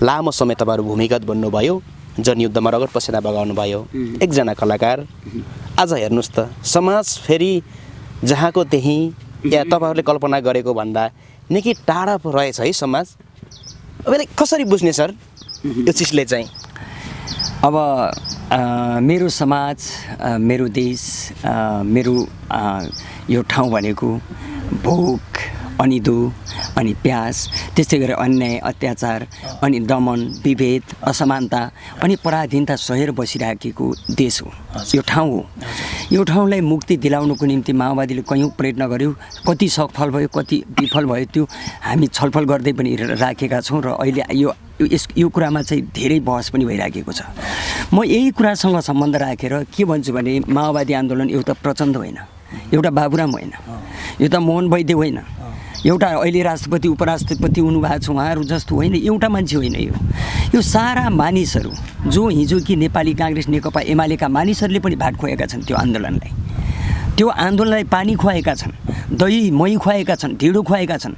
लामो समय तपाईँहरू भूमिगत बन्नुभयो जनयुद्धमा रगत पसिना बगाउनु भयो एकजना कलाकार आज हेर्नुहोस् त समाज फेरि जहाँको त्यहीँ या तपाईँहरूले कल्पना गरेको भन्दा निकै टाढा रहेछ है समाज अब कसरी बुझ्ने सर यो चिजले चाहिँ अब मेरो समाज मेरो देश मेरो यो ठाउँ भनेको भोक अनिदो अनि प्यास, त्यस्तै गरेर अन्याय अत्याचार अनि दमन विभेद असमानता अनि पराधीनता सहेर बसिराखेको देश हो, यो ठाउँ हो। यो ठाउँलाई मुक्ति दिलाउनुको निम्ति माओवादीले कयौँ प्रयत्न गर्यो, कति सफल भयो कति विफल भयो त्यो हामी छलफल गर्दै पनि राखेका छौँ र अहिले यो कुरामा चाहिँ धेरै बहस पनि भइराखेको छ। म यही कुरासँग सम्बन्ध राखेर के भन्छु भने माओवादी आन्दोलन एउटा प्रचण्ड होइन, एउटा बाबुराम होइन, यो त मोहन वैद्य होइन, एउटा अहिले राष्ट्रपति उपराष्ट्रपति हुनुभएको छ उहाँहरू जस्तो होइन, एउटा मान्छे होइन। यो सारा मानिसहरू जो हिजो कि नेपाली काङ्ग्रेस नेकपा एमालेका मानिसहरूले पनि भाट खुवाएका छन्, त्यो आन्दोलनलाई पानी खुवाएका छन्, दही मही खुवाएका छन्, ढिँडो खुवाएका छन्।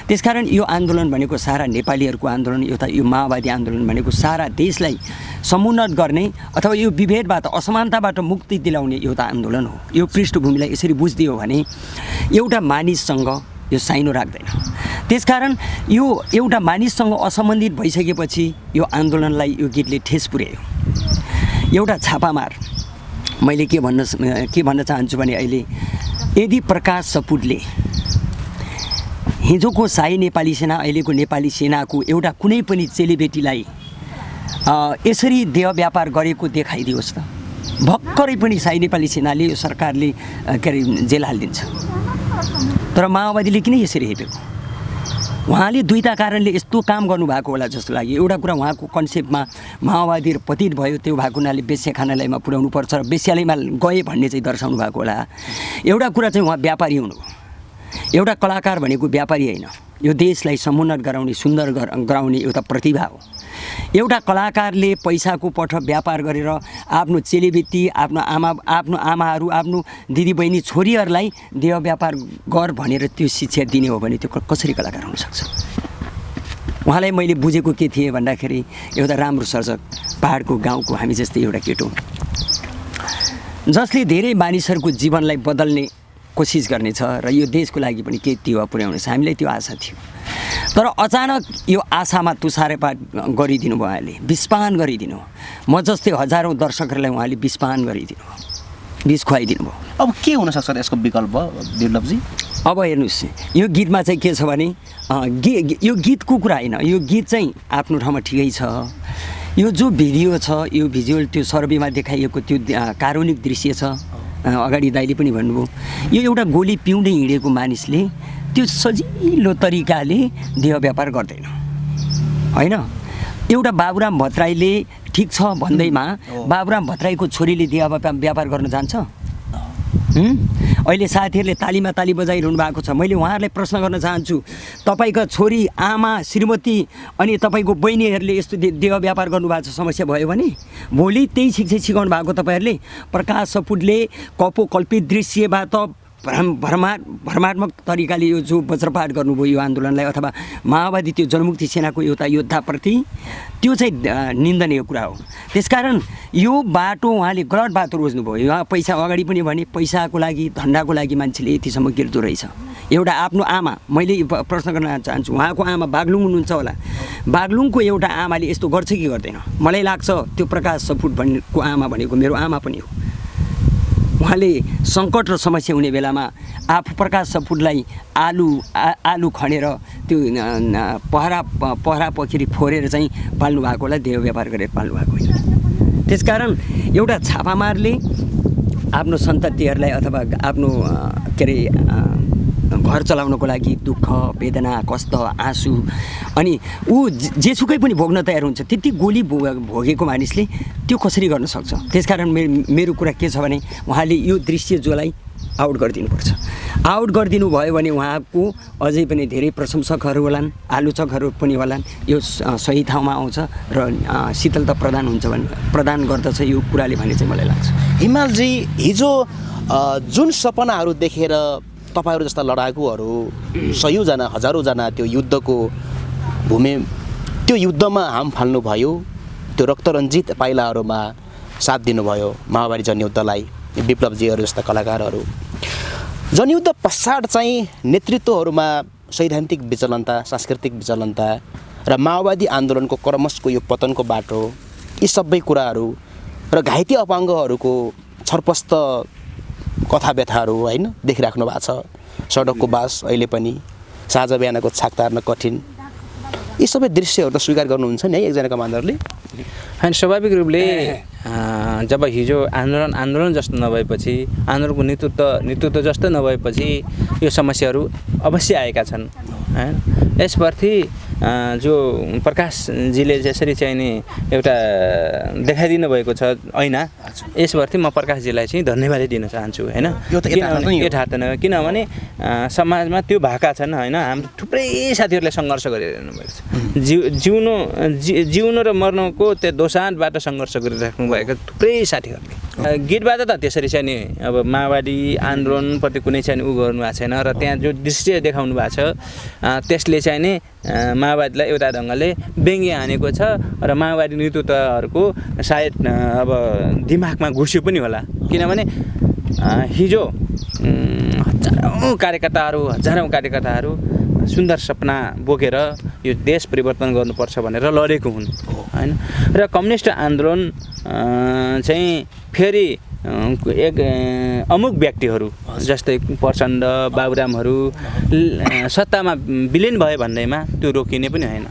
त्यसकारण यो आन्दोलन भनेको सारा नेपालीहरूको आन्दोलन, यो माओवादी आन्दोलन भनेको सारा देशलाई समुन्नत गर्ने अथवा यो विभेदबाट असमानताबाट मुक्ति दिलाउने एउटा आन्दोलन हो। यो पृष्ठभूमिलाई यसरी बुझ्दियो भने एउटा मानिससँग यो साइनो राख्दैन। त्यसकारण यो एउटा मानिससँग असम्बन्धित भइसकेपछि यो आन्दोलनलाई यो गीतले ठेस पुर्यायो। एउटा छापामार मैले के भन्न चाहन्छु भने अहिले यदि प्रकाश सपुटले हिजोको शाही नेपाली सेना अहिलेको नेपाली सेनाको एउटा कुनै पनि चेलीबेटीलाई यसरी देह व्यापार गरेको देखाइदियोस् त भक्करै पनि शाही नेपाली सेनाले यो सरकारले के अरे जेल हालिदिन्छ। तर माओवादीले किन यसरी हेपेको? उहाँले दुईटा कारणले यस्तो काम गर्नुभएको होला जस्तो लाग्यो। एउटा कुरा उहाँको कन्सेप्टमा माओवादी पतित भयो, त्यो भएको हुनाले वेश्याखानालयमा पुर्याउनु पर्छ र वेश्यालयमा गए भन्ने चाहिँ दर्शाउनु भएको होला। एउटा कुरा चाहिँ उहाँ व्यापारी हुनुभयो, एउटा कलाकार भनेको व्यापारी होइन, यो देशलाई समुन्नत गराउने सुन्दर गराउने एउटा प्रतिभा हो। एउटा कलाकारले पैसाको पठ व्यापार गरेर आफ्नो चेलीबेटी आफ्नो आमाहरू आफ्नो दिदीबहिनी छोरीहरूलाई देह व्यापार गर भनेर त्यो शिक्षा दिने हो भने त्यो कसरी कलाकार हुनसक्छ? उहाँलाई मैले बुझेको के थिएँ भन्दाखेरि एउटा राम्रो सर्जक पहाडको गाउँको हामी जस्तै एउटा केटो जसले धेरै मानिसहरूको जीवनलाई बदल्ने कोसिस गर्नेछ र यो देशको लागि पनि केही टेवा पुर्याउनेछ, हामीलाई त्यो आशा थियो। तर अचानक यो आशामा तुषारपात गरिदिनु भयो, उहाँले विस्पान गरिदिनु। म जस्तै हजारौँ दर्शकहरूलाई उहाँले विस्पान गरिदिनु, विष खुवाइदिनु भयो। अब के हुनसक्छ यसको विकल्प विप्लवजी? अब हेर्नुहोस्, यो गीतमा चाहिँ के छ भने यो गीतको कुरा होइन, यो गीत चाहिँ आफ्नो ठाउँमा ठिकै छ। यो जो भिडियो छ, यो भिजुअल त्यो सर्वेमा देखाइएको त्यो कारुणिक दृश्य छ, अगाडि दाइले पनि भन्नुभयो, यो एउटा गोली पिउँदै हिँडेको मानिसले त्यो सजिलो तरिकाले देह व्यापार गर्दैन होइन। एउटा बाबुराम भट्टराईले ठिक छ भन्दैमा बाबुराम भट्टराईको छोरीले देह व्यापार गर्न जान्छ? अहिले साथीहरूले तालीमा ताली बजाइरहनु भएको छ। मैले उहाँहरूलाई प्रश्न गर्न चाहन्छु, तपाईँका छोरी आमा श्रीमती अनि तपाईँको बहिनीहरूले यस्तो देह व्यापार गर्नुभएको छ, समस्या भयो भने भोलि त्यही शिक्षा सिकाउनु भएको तपाईँहरूले प्रकाश सपुटले कल्पित दृश्यबाट भ्रमात्मक तरिकाले यो जो वज्रपात गर्नुभयो यो आन्दोलनलाई अथवा माओवादी त्यो जनमुक्ति सेनाको एउटा योद्धाप्रति, त्यो चाहिँ निन्दनीय कुरा हो। त्यसकारण यो बाटो उहाँले गलत बाटो रोज्नुभयो। उहाँ पैसा अगाडि पनि भने पैसाको लागि धन्दाको लागि मान्छेले यतिसम्म गिर्दो रहेछ। एउटा आफ्नो आमा, मैले प्रश्न गर्न चाहन्छु, उहाँको आमा बागलुङ हुनुहुन्छ होला, बागलुङको एउटा आमाले यस्तो गर्छ कि गर्दैन? मलाई लाग्छ त्यो प्रकाश सपुट भन्नेको आमा भनेको मेरो आमा पनि हो। उहाँले सङ्कट र समस्या हुने बेलामा आफू प्रकाश सपुटलाई आलु खनेर त्यो पहरा पखिरी फोरेर चाहिँ पाल्नु भएको होला, देह व्यापार गरेर पाल्नु भएको होइन। त्यसकारण एउटा छापामारले आफ्नो सन्ततिहरूलाई अथवा आफ्नो के अरे घर चलाउनको लागि दुःख वेदना कष्ट आँसु अनि ऊ जेसुकै पनि भोग्न तयार हुन्छ, त्यति गोली भोगेको मानिसले त्यो कसरी गर्न सक्छ? त्यसकारण मेरो कुरा के छ भने उहाँले यो दृश्य जोलाई आउट गरिदिनुपर्छ। आउट गरिदिनु भयो भने उहाँको अझै पनि धेरै प्रशंसकहरू होलान्, आलोचकहरू पनि होलान्, यो सही ठाउँमा आउँछ र शीतलता प्रदान गर्दछ यो कुराले भन्ने चाहिँ मलाई लाग्छ। हिमालजी, हिजो जुन सपनाहरू देखेर तपाईँहरू जस्ता लडाकुहरू सयौँजना हजारौँजना त्यो युद्धको त्यो युद्धमा हाम फाल्नुभयो, त्यो रक्तरञ्जित पाइलाहरूमा साथ दिनुभयो माओवादी जनयुद्धलाई, विप्लवजीहरू जस्ता कलाकारहरू। जनयुद्ध पश्चात चाहिँ नेतृत्वहरूमा सैद्धान्तिक विचलनता, सांस्कृतिक विचलनता र माओवादी आन्दोलनको क्रमशको यो पतनको बाटो, यी सबै कुराहरू र घाइते अपाङ्गहरूको छरपष्ट कथा व्यथाहरू होइन देखिराख्नु भएको छ। सडकको बास अहिले पनि साँझ बिहानको छाक तार्न कठिन, यी सबै दृश्यहरू त स्वीकार गर्नुहुन्छ नि है एकजना कमान्डरले? होइन, स्वाभाविक रूपले जब हिजो आन्दोलन जस्तो नभएपछि, आन्दोलनको नेतृत्व जस्तो नभएपछि यो समस्याहरू अवश्य आएका छन् होइन। यसप्रति जो प्रकाशजीले जसरी चाहिँ नि एउटा देखाइदिनु भएको छ ऐना, यसप्रति म प्रकाशजीलाई चाहिँ धन्यवादै दिन चाहन्छु होइन। यथार्थ नै, किनभने समाजमा त्यो भएका छन् होइन। हाम्रो थुप्रै साथीहरूले सङ्घर्ष गरिरहनु भएको छ, जिउनु र मर्नुको त्यो दोसाँधबाट सङ्घर्ष गरिराख्नु भएको थुप्रै साथीहरूले। गीतबाट त त्यसरी चाहिँ नि अब माओवादी आन्दोलनप्रति कुनै चाहिँ उ गर्नु भएको छैन र त्यहाँ जो दृश्य देखाउनु भएको छ त्यसले चाहिँ नि माओवादीलाई एउटा ढङ्गले व्यङ्ग्य हानेको छ र माओवादी नेतृत्वहरूको सायद अब दिमागमा घुस्यो पनि होला। किनभने हिजो हजारौँ कार्यकर्ताहरू सुन्दर सपना बोकेर यो देश परिवर्तन गर्नुपर्छ भनेर लडेको हुन् होइन। र कम्युनिस्ट आन्दोलन चाहिँ फेरि एक अमुक व्यक्तिहरू जस्तै प्रचण्ड, बाबुरामहरू सत्तामा विलिन भयो भन्दैमा त्यो रोकिने पनि होइन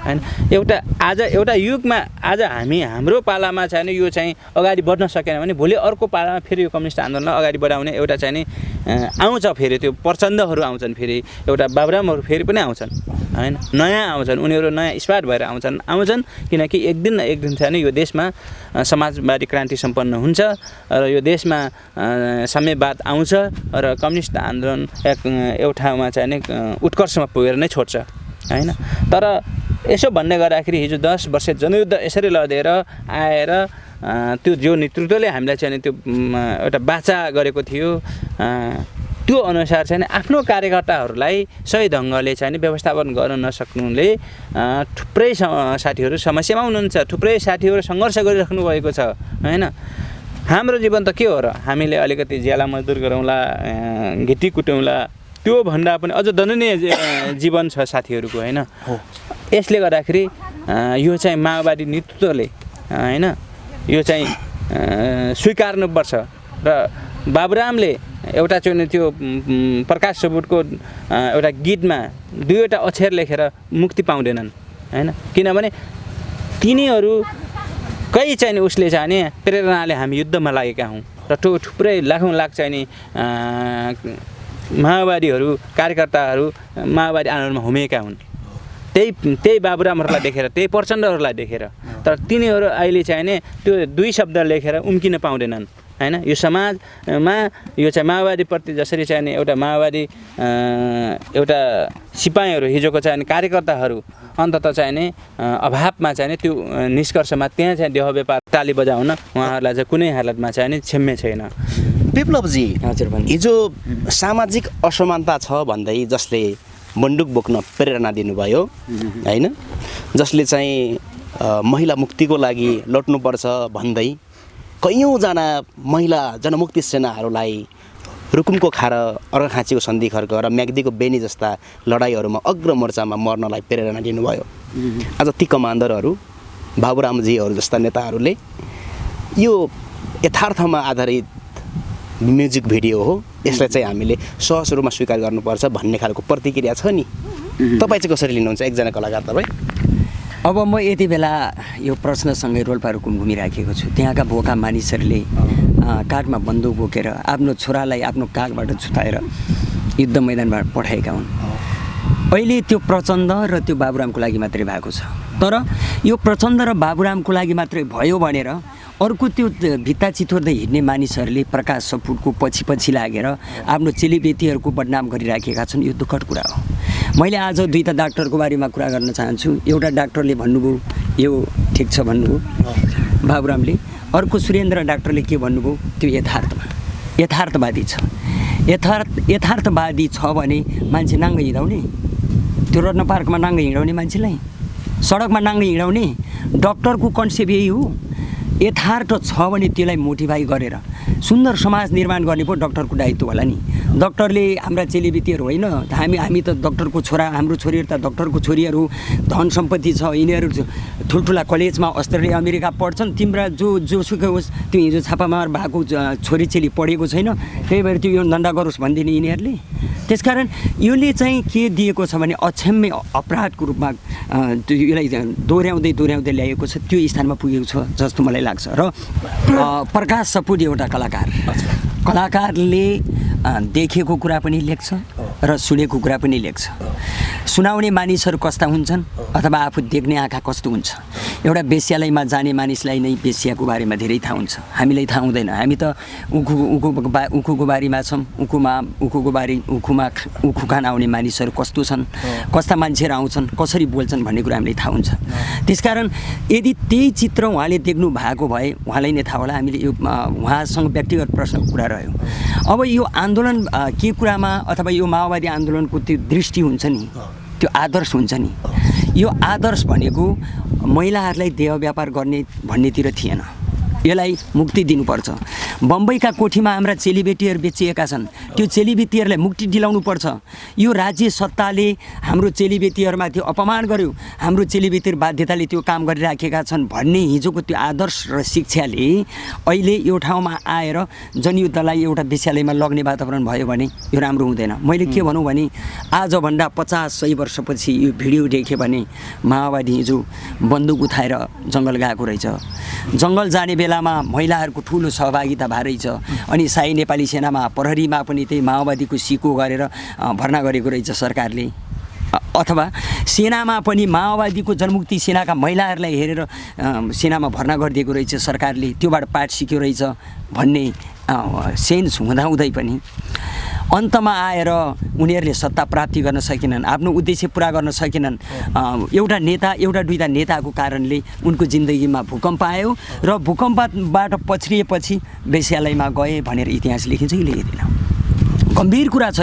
होइन। एउटा युगमा आज हाम्रो पालामा चाहिँ यो चाहिँ अगाडि बढ्न सकेन भने भोलि अर्को पालामा फेरि यो कम्युनिस्ट आन्दोलनलाई अगाडि बढाउने एउटा चाहिँ नि आउँछ, फेरि त्यो प्रचण्डहरू आउँछन्, फेरि एउटा बाबुरामहरू फेरि पनि आउँछन् होइन, नयाँ आउँछन्, उनीहरू नयाँ स्मार्ट भएर आउँछन् किनकि एक दिन न एक दिन चाहिँ यो देशमा समाजवादी क्रान्ति सम्पन्न हुन्छ र यो देशमा साम्यवाद आउँछ र कम्युनिस्ट आन्दोलन एउटा ठाउँमा चाहिँ नि उत्कर्षमा पुगेर नै छोड्छ होइन। तर यसो भन्ने गर्दाखेरि हिजो 10 वर्ष जनयुद्ध यसरी लडेर आएर त्यो जो नेतृत्वले हामीलाई चाहिँ त्यो एउटा बाचा गरेको थियो त्यो अनुसार चाहिँ आफ्नो कार्यकर्ताहरूलाई सही ढङ्गले चाहिँ व्यवस्थापन गर्न नसक्नुले थुप्रै साथीहरू समस्यामा हुनुहुन्छ, थुप्रै साथीहरू सङ्घर्ष गरिराख्नु भएको छ होइन। हाम्रो जीवन त के हो र, हामीले अलिकति ज्याला मजदुर गरौँला, घिटी कुटौँला, त्यो भन्दा पनि अझ दयनीय जीवन छ साथीहरूको होइन। यसले गर्दाखेरि यो चाहिँ माओवादी नेतृत्वले होइन यो चाहिँ स्वीकार्नुपर्छ र बाबुरामले एउटा चाहिँ त्यो प्रकाश सबुटको एउटा गीतमा 2वटा अक्षर लेखेर मुक्ति पाउँदैनन् होइन। किनभने तिनीहरूकै चाहिँ उसले चाहिँ प्रेरणाले हामी युद्धमा लागेका हौँ र थुप्रै लाखौँ लाख चाहिँ नि माओवादीहरू कार्यकर्ताहरू माओवादी आन्दोलनमा होमिएका हुन्। त्यही बाबुरामहरूलाई देखेर, त्यही प्रचण्डहरूलाई देखेर, तर तिनीहरू अहिले चाहिँ नि त्यो 2 शब्द लेखेर उम्किन पाउँदैनन् होइन। यो समाजमा यो चाहिँ माओवादीप्रति जसरी चाहिँ नि एउटा माओवादी एउटा सिपाहीहरू हिजोको चाहिँ कार्यकर्ताहरू अन्ततः चाहिँ नि अभावमा चाहिँ नि त्यो निष्कर्षमा त्यहाँ चाहिँ देह व्यापार ताली बजाउन उहाँहरूलाई चाहिँ कुनै हालतमा चाहिँ नि क्षम्य छैन। विप्लवजी, हिजो सामाजिक असमानता छ भन्दै जसले बन्दुक बोक्न प्रेरणा दिनुभयो होइन, जसले चाहिँ महिला मुक्तिको लागि लड्नुपर्छ भन्दै कैयौँजना महिला जनमुक्ति सेनाहरूलाई रुकुमको खार, अर्घाखाँचीको सन्धि खर्क र म्याग्दीको बेनी जस्ता लडाइँहरूमा अग्रमोर्चामा मर्नलाई प्रेरणा दिनुभयो। आज ती कमान्डरहरू, बाबुरामजीहरू जस्ता नेताहरूले यो यथार्थमा आधारित म्युजिक भिडियो हो, यसलाई चाहिँ हामीले सहज रूपमा स्वीकार गर्नुपर्छ भन्ने खालको प्रतिक्रिया छ नि, तपाईँ चाहिँ कसरी लिनुहुन्छ एकजना कलाकार तपाईँ? अब म यति बेला यो प्रश्नसँगै रोल्पा रुकुम घुमिराखेको छु। त्यहाँका भोका मानिसहरूले काखमा बन्दुक बोकेर आफ्नो छोरालाई आफ्नो काखबाट छुटाएर युद्ध मैदानमा पठाएका हुन्। अहिले त्यो प्रचण्ड र त्यो बाबुरामको लागि मात्रै भएको छ, तर यो प्रचण्ड र बाबुरामको लागि मात्रै भयो भनेर अर्को त्यो भित्ता चितोर्दै हिँड्ने मानिसहरूले प्रकाश सपुटको पछि लागेर आफ्नो चेलीबेटीहरूको बदनाम गरिराखेका छन्। यो दुःखद कुरा हो। मैले आज 2टा डाक्टरको बारेमा कुरा गर्न चाहन्छु। एउटा डाक्टरले भन्नुभयो यो ठिक छ भन्नुभयो बाबुरामले, अर्को सुरेन्द्र डाक्टरले के भन्नुभयो त्यो यथार्थवादी छ। यथार्थवादी छ भने मान्छे नाङ्गै हिँडाउने, त्यो रत्न पार्कमा नाङ्गै हिँडाउने, मान्छेलाई सडकमा नाङ्गै हिँडाउने डक्टरको कन्सेप्ट यही हो। यथार्थ छ भने त्यसलाई मोटिभाइ गरेर सुन्दर समाज निर्माण गर्ने पो डक्टरको दायित्व होला नि। डक्टरले हाम्रा चेलीबेटीहरू होइन हामी त डक्टरको छोरा, हाम्रो छोरीहरू त डक्टरको छोरीहरू, धन सम्पत्ति छ, यिनीहरू ठुल्ठुला कलेजमा अस्ट्रेलिया अमेरिका पढ्छन्। तिम्रा जोसुकै होस् त्यो हिजो छापामार भएको छोरी चेली पढेको छैन, त्यही भएर त्यो यौनदण्ड गरोस् भनिदिने यिनीहरूले। त्यसकारण योले चाहिँ के दिएको छ भने अक्षम्य अपराधको रूपमा यसलाई दोहोऱ्याउँदै ल्याएको छ, त्यो स्थानमा पुगेको छ जस्तो मलाई लाग्छ। र प्रकाश सपुत एउटा कलाकारले देखेको कुरा पनि लेख्छ र सुनेको कुरा पनि लेख्छ। सुनाउने मानिसहरू कस्ता हुन्छन् अथवा आफू देख्ने आँखा कस्तो हुन्छ। एउटा वेश्यालयमा जाने मानिसलाई नै वेश्याको बारेमा धेरै थाहा हुन्छ, हामीलाई थाहा हुँदैन। हामी त उखुको बारीमा छौँ, उखुमा उखु खान आउने मानिसहरू कस्तो छन्, कस्ता मान्छेहरू आउँछन्, कसरी बोल्छन् भन्ने कुरा हामीलाई थाहा हुन्छ। त्यसकारण यदि त्यही चित्र उहाँले देख्नु भएको भए उहाँलाई नै थाहा होला। हामीले यो उहाँसँग व्यक्तिगत प्रश्नको कुरा रह्यो। अब यो आन्दोलन के कुरामा अथवा यो माओवादी आन्दोलनको त्यो दृष्टि हुन्छ नि, त्यो आदर्श हुन्छ नि, यो आदर्श भनेको महिलाहरूलाई देह व्यापार गर्ने भन्नेतिर थिएन। यसलाई मुक्ति दिनुपर्छ। बम्बईका कोठीमा हाम्रा चेलीबेटीहरू बेचिएका छन्, त्यो चेलीबेटीहरूलाई मुक्ति दिलाउनुपर्छ। यो राज्य सत्ताले हाम्रो चेलीबेटीहरूमाथि अपमान गर्यो, हाम्रो चेलीबेटीहरू बाध्यताले त्यो काम गरिराखेका छन् भन्ने हिजोको त्यो आदर्श र शिक्षाले अहिले यो ठाउँमा आएर जनयुद्धलाई एउटा विषयमा लग्ने वातावरण भयो भने यो राम्रो हुँदैन। मैले के भनौँ भने आजभन्दा 50-100 वर्षपछि यो भिडियो देखेँ भने माओवादी हिजो बन्दुक उठाएर जङ्गल गएको रहेछ। जङ्गल जाने बेलामा महिलाहरूको ठुलो सहभागिता भएरै छ। अनि शाही नेपाली सेनामा प्रहरीमा पनि त्यही माओवादीको सिको गरेर भर्ना गरेको रहेछ सरकारले। अथवा सेनामा पनि माओवादीको जनमुक्ति सेनाका महिलाहरूलाई हेरेर सेनामा भर्ना गरिदिएको रहेछ सरकारले, त्योबाट पाठ सिक्यो रहेछ भन्ने सेन्स हुँदाहुँदै पनि अन्तमा आएर उनीहरूले सत्ता प्राप्ति गर्न सकेनन्, आफ्नो उद्देश्य पुरा गर्न सकेनन्। एउटा दुईटा नेताको कारणले उनको जिन्दगीमा भूकम्प आयो र भूकम्पबाट पछिएपछि वेश्यालयमा गए भनेर इतिहास लेखिन्छ कि लेखिँदैन। गम्भीर कुरा छ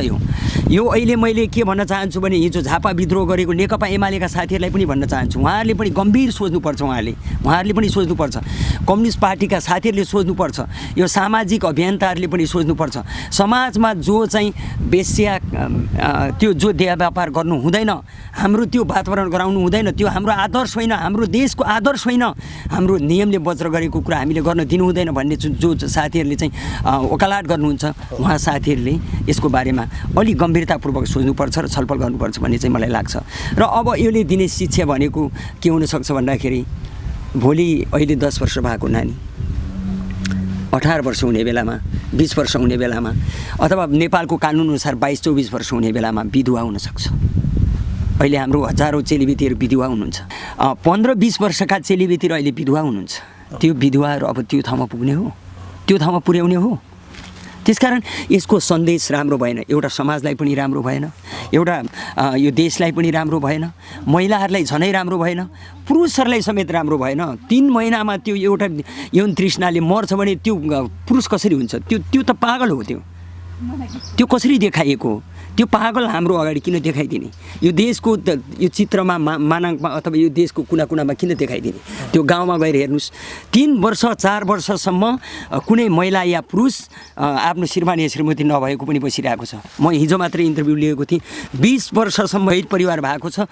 यो अहिले मैले के भन्न चाहन्छु भने हिजो झापा विद्रोह गरेको नेकपा एमालेका साथीहरूलाई पनि भन्न चाहन्छु, उहाँहरूले पनि गम्भीर सोच्नुपर्छ। उहाँहरूले पनि सोच्नुपर्छ, कम्युनिस्ट पार्टीका साथीहरूले सोच्नुपर्छ, यो सामाजिक अभियन्ताहरूले पनि सोच्नुपर्छ। समाजमा जो चाहिँ वेश्या त्यो जो देह व्यापार गर्नु हुँदैन, हाम्रो त्यो वातावरण गराउनु हुँदैन, त्यो हाम्रो आदर्श होइन, हाम्रो देशको आदर्श होइन, हाम्रो नियमले वज्र गरेको कुरा हामीले गर्न दिनु हुँदैन भन्ने जो साथीहरूले चाहिँ वकालत गर्नुहुन्छ, उहाँ साथीहरूले यसको बारेमा अलि गम्भीरतापूर्वक सोच्नुपर्छ र छलफल गर्नुपर्छ भन्ने चाहिँ मलाई लाग्छ। र अब यसले दिने शिक्षा भनेको के हुनसक्छ भन्दाखेरि भोलि अहिले 10 वर्ष भएको नानी 18 वर्ष हुने बेलामा, 20 वर्ष हुने बेलामा अथवा नेपालको कानुनअनुसार 22-24 वर्ष हुने बेलामा विधवा हुनसक्छ। अहिले हाम्रो हजारौँ चेलीबेटीहरू विधवा हुनुहुन्छ। 15-20 वर्षका चेलीबेटीहरू अहिले विधवा हुनुहुन्छ। त्यो विधवाहरू अब त्यो ठाउँमा पुग्ने हो, त्यो ठाउँमा पुर्याउने हो। त्यसकारण यसको सन्देश राम्रो भएन, एउटा समाजलाई पनि राम्रो भएन, एउटा यो देशलाई पनि राम्रो भएन, महिलाहरूलाई झनै राम्रो भएन, पुरुषहरूलाई समेत राम्रो भएन। 3 महिनामा त्यो एउटा यौन तृष्णाले मर्छ भने त्यो पुरुष कसरी हुन्छ? त्यो त पागल हो। त्यो कसरी देखाइएको हो? त्यो पागल हाम्रो अगाडि किन देखाइदिने? यो देशको यो चित्रमा मानाङमा अथवा यो देशको कुना कुनामा किन देखाइदिने? त्यो गाउँमा गएर हेर्नुहोस्, 3 वर्ष 4 वर्षसम्म कुनै महिला या पुरुष आफ्नो श्रीमान या श्रीमती नभएको पनि बसिरहेको छ। म हिजो मात्रै इन्टरभ्यू लिएको थिएँ, 20 वर्षसम्म एक परिवार भएको छ,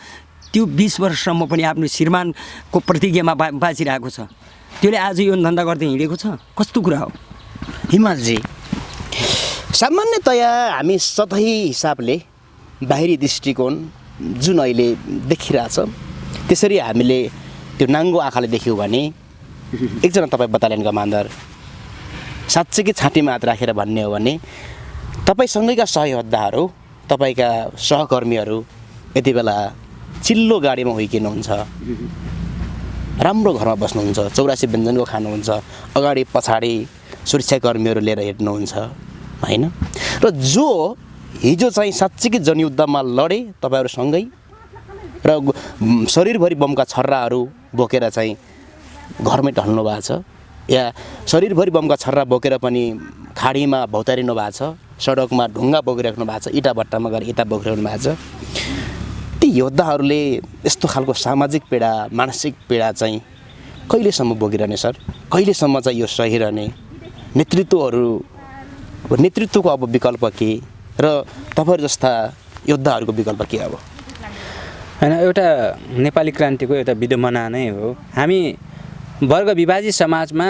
त्यो 20 वर्षसम्म पनि आफ्नो श्रीमानको प्रतिज्ञामा बाँचिरहेको छ। त्यसले आज यो धन्दा गर्दै हिँडेको छ, कस्तो कुरा हो? हिमालजी, सामान्यतया हामी सतही हिसाबले बाहिरी दृष्टिकोण जुन अहिले देखिरहेछ त्यसरी हामीले त्यो नाङ्गो आँखाले देख्यौँ भने एकजना तपाईँ बटालियन कमान्डर साँच्चै छातीमा हात राखेर भन्ने हो भने तपाईँसँगैका सहयोद्धाहरू, तपाईँका सहकर्मीहरू यति बेला चिल्लो गाडीमा हुर्किनुहुन्छ, राम्रो घरमा बस्नुहुन्छ, 84 व्यञ्जनको खानुहुन्छ, अगाडि पछाडि सुरक्षाकर्मीहरू लिएर हिँड्नुहुन्छ होइन। र जो हिजो चाहिँ साँच्चीकै जनयुद्धमा लडे तपाईँहरूसँगै र शरीरभरि बमका छर्राहरू बोकेर चाहिँ घरमै ढल्नु भएको छ, या शरीरभरि बमका छर्रा बोकेर पनि खाडीमा भौतारिनु भएको छ, सडकमा ढुङ्गा बोकिराख्नु भएको छ, इँटा भट्टामा गएर इँटा बोकिराख्नु भएको छ। ती योद्धाहरूले यस्तो खालको सामाजिक पीडा, मानसिक पीडा चाहिँ कहिलेसम्म बोकिरहने सर? कहिलेसम्म चाहिँ यो सहिरहने? नेतृत्वको अब विकल्प के? र तपाईँहरू जस्ता योद्धाहरूको विकल्प के अब? होइन, एउटा नेपाली क्रान्तिको एउटा विडम्बना नै हो। हामी वर्ग विभाजित समाजमा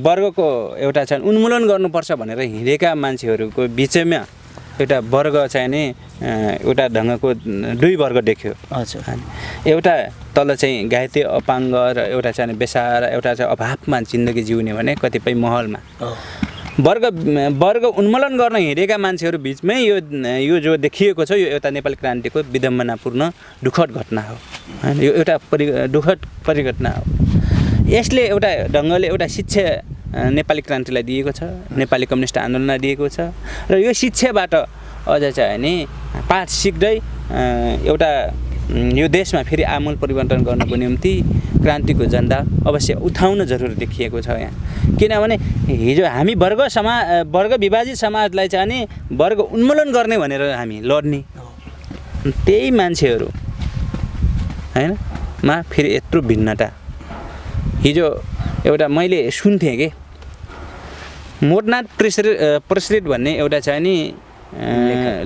वर्गको एउटा चाहिँ उन्मूलन गर्नुपर्छ भनेर हिँडेका मान्छेहरूको बिचमा एउटा वर्ग चाहिँ नि एउटा ढङ्गको दुई वर्ग देख्यो। हजुर। एउटा तल चाहिँ घाइते अपाङ्ग र एउटा चाहिँ बेसारा, एउटा चाहिँ अभावमा जिन्दगी जिउने भने कतिपय महलमा वर्ग उन्मूलन गर्न हिँडेका मान्छेहरू बिचमै यो जो देखिएको छ, यो एउटा नेपाली क्रान्तिको विडम्बनापूर्ण दुःखद घटना हो हैन। यो एउटा दुःखद परिघटना हो। यसले एउटा ढङ्गले एउटा शिक्षा नेपाली क्रान्तिलाई दिएको छ, नेपाली कम्युनिस्ट आन्दोलनलाई दिएको छ र यो शिक्षाबाट अझ चाहिँ नि पाठ सिक्दै एउटा यो देशमा फेरि आमूल परिवर्तन गर्नको निम्ति क्रान्तिको झन्डा अवश्य उठाउन जरुरी देखिएको छ यहाँ। किनभने हिजो हामी वर्ग विभाजित समाजलाई चाहिँ नि वर्ग उन्मूलन गर्ने भनेर हामी लड्ने त्यही मान्छेहरू हैन मा फेरि यत्रो भिन्नता। हिजो एउटा मैले सुन्थेँ कि मोटनाथ प्रसृत भन्ने एउटा चाहिँ नि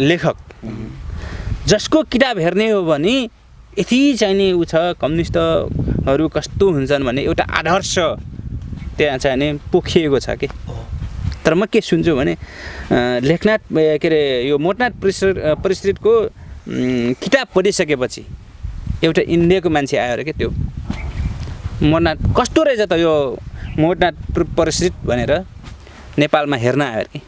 लेखक जसको किताब हेर्ने हो भने यति चाहिँ नि ऊ छ कम्युनिस्टहरू कस्तो हुन्छन् भन्ने एउटा आदर्श त्यहाँ चाहिँ नि पोखिएको छ कि। तर म के सुन्छु भने लेखनाथ के अरे यो मोटनाथ प्रसृतको किताब पढिसकेपछि एउटा इन्डियाको मान्छे आयो अरे के त्यो मोटनाथ कस्तो रहेछ त यो मोटनाथ प्रसृत भनेर नेपालमा हेर्न आयो अरे कि।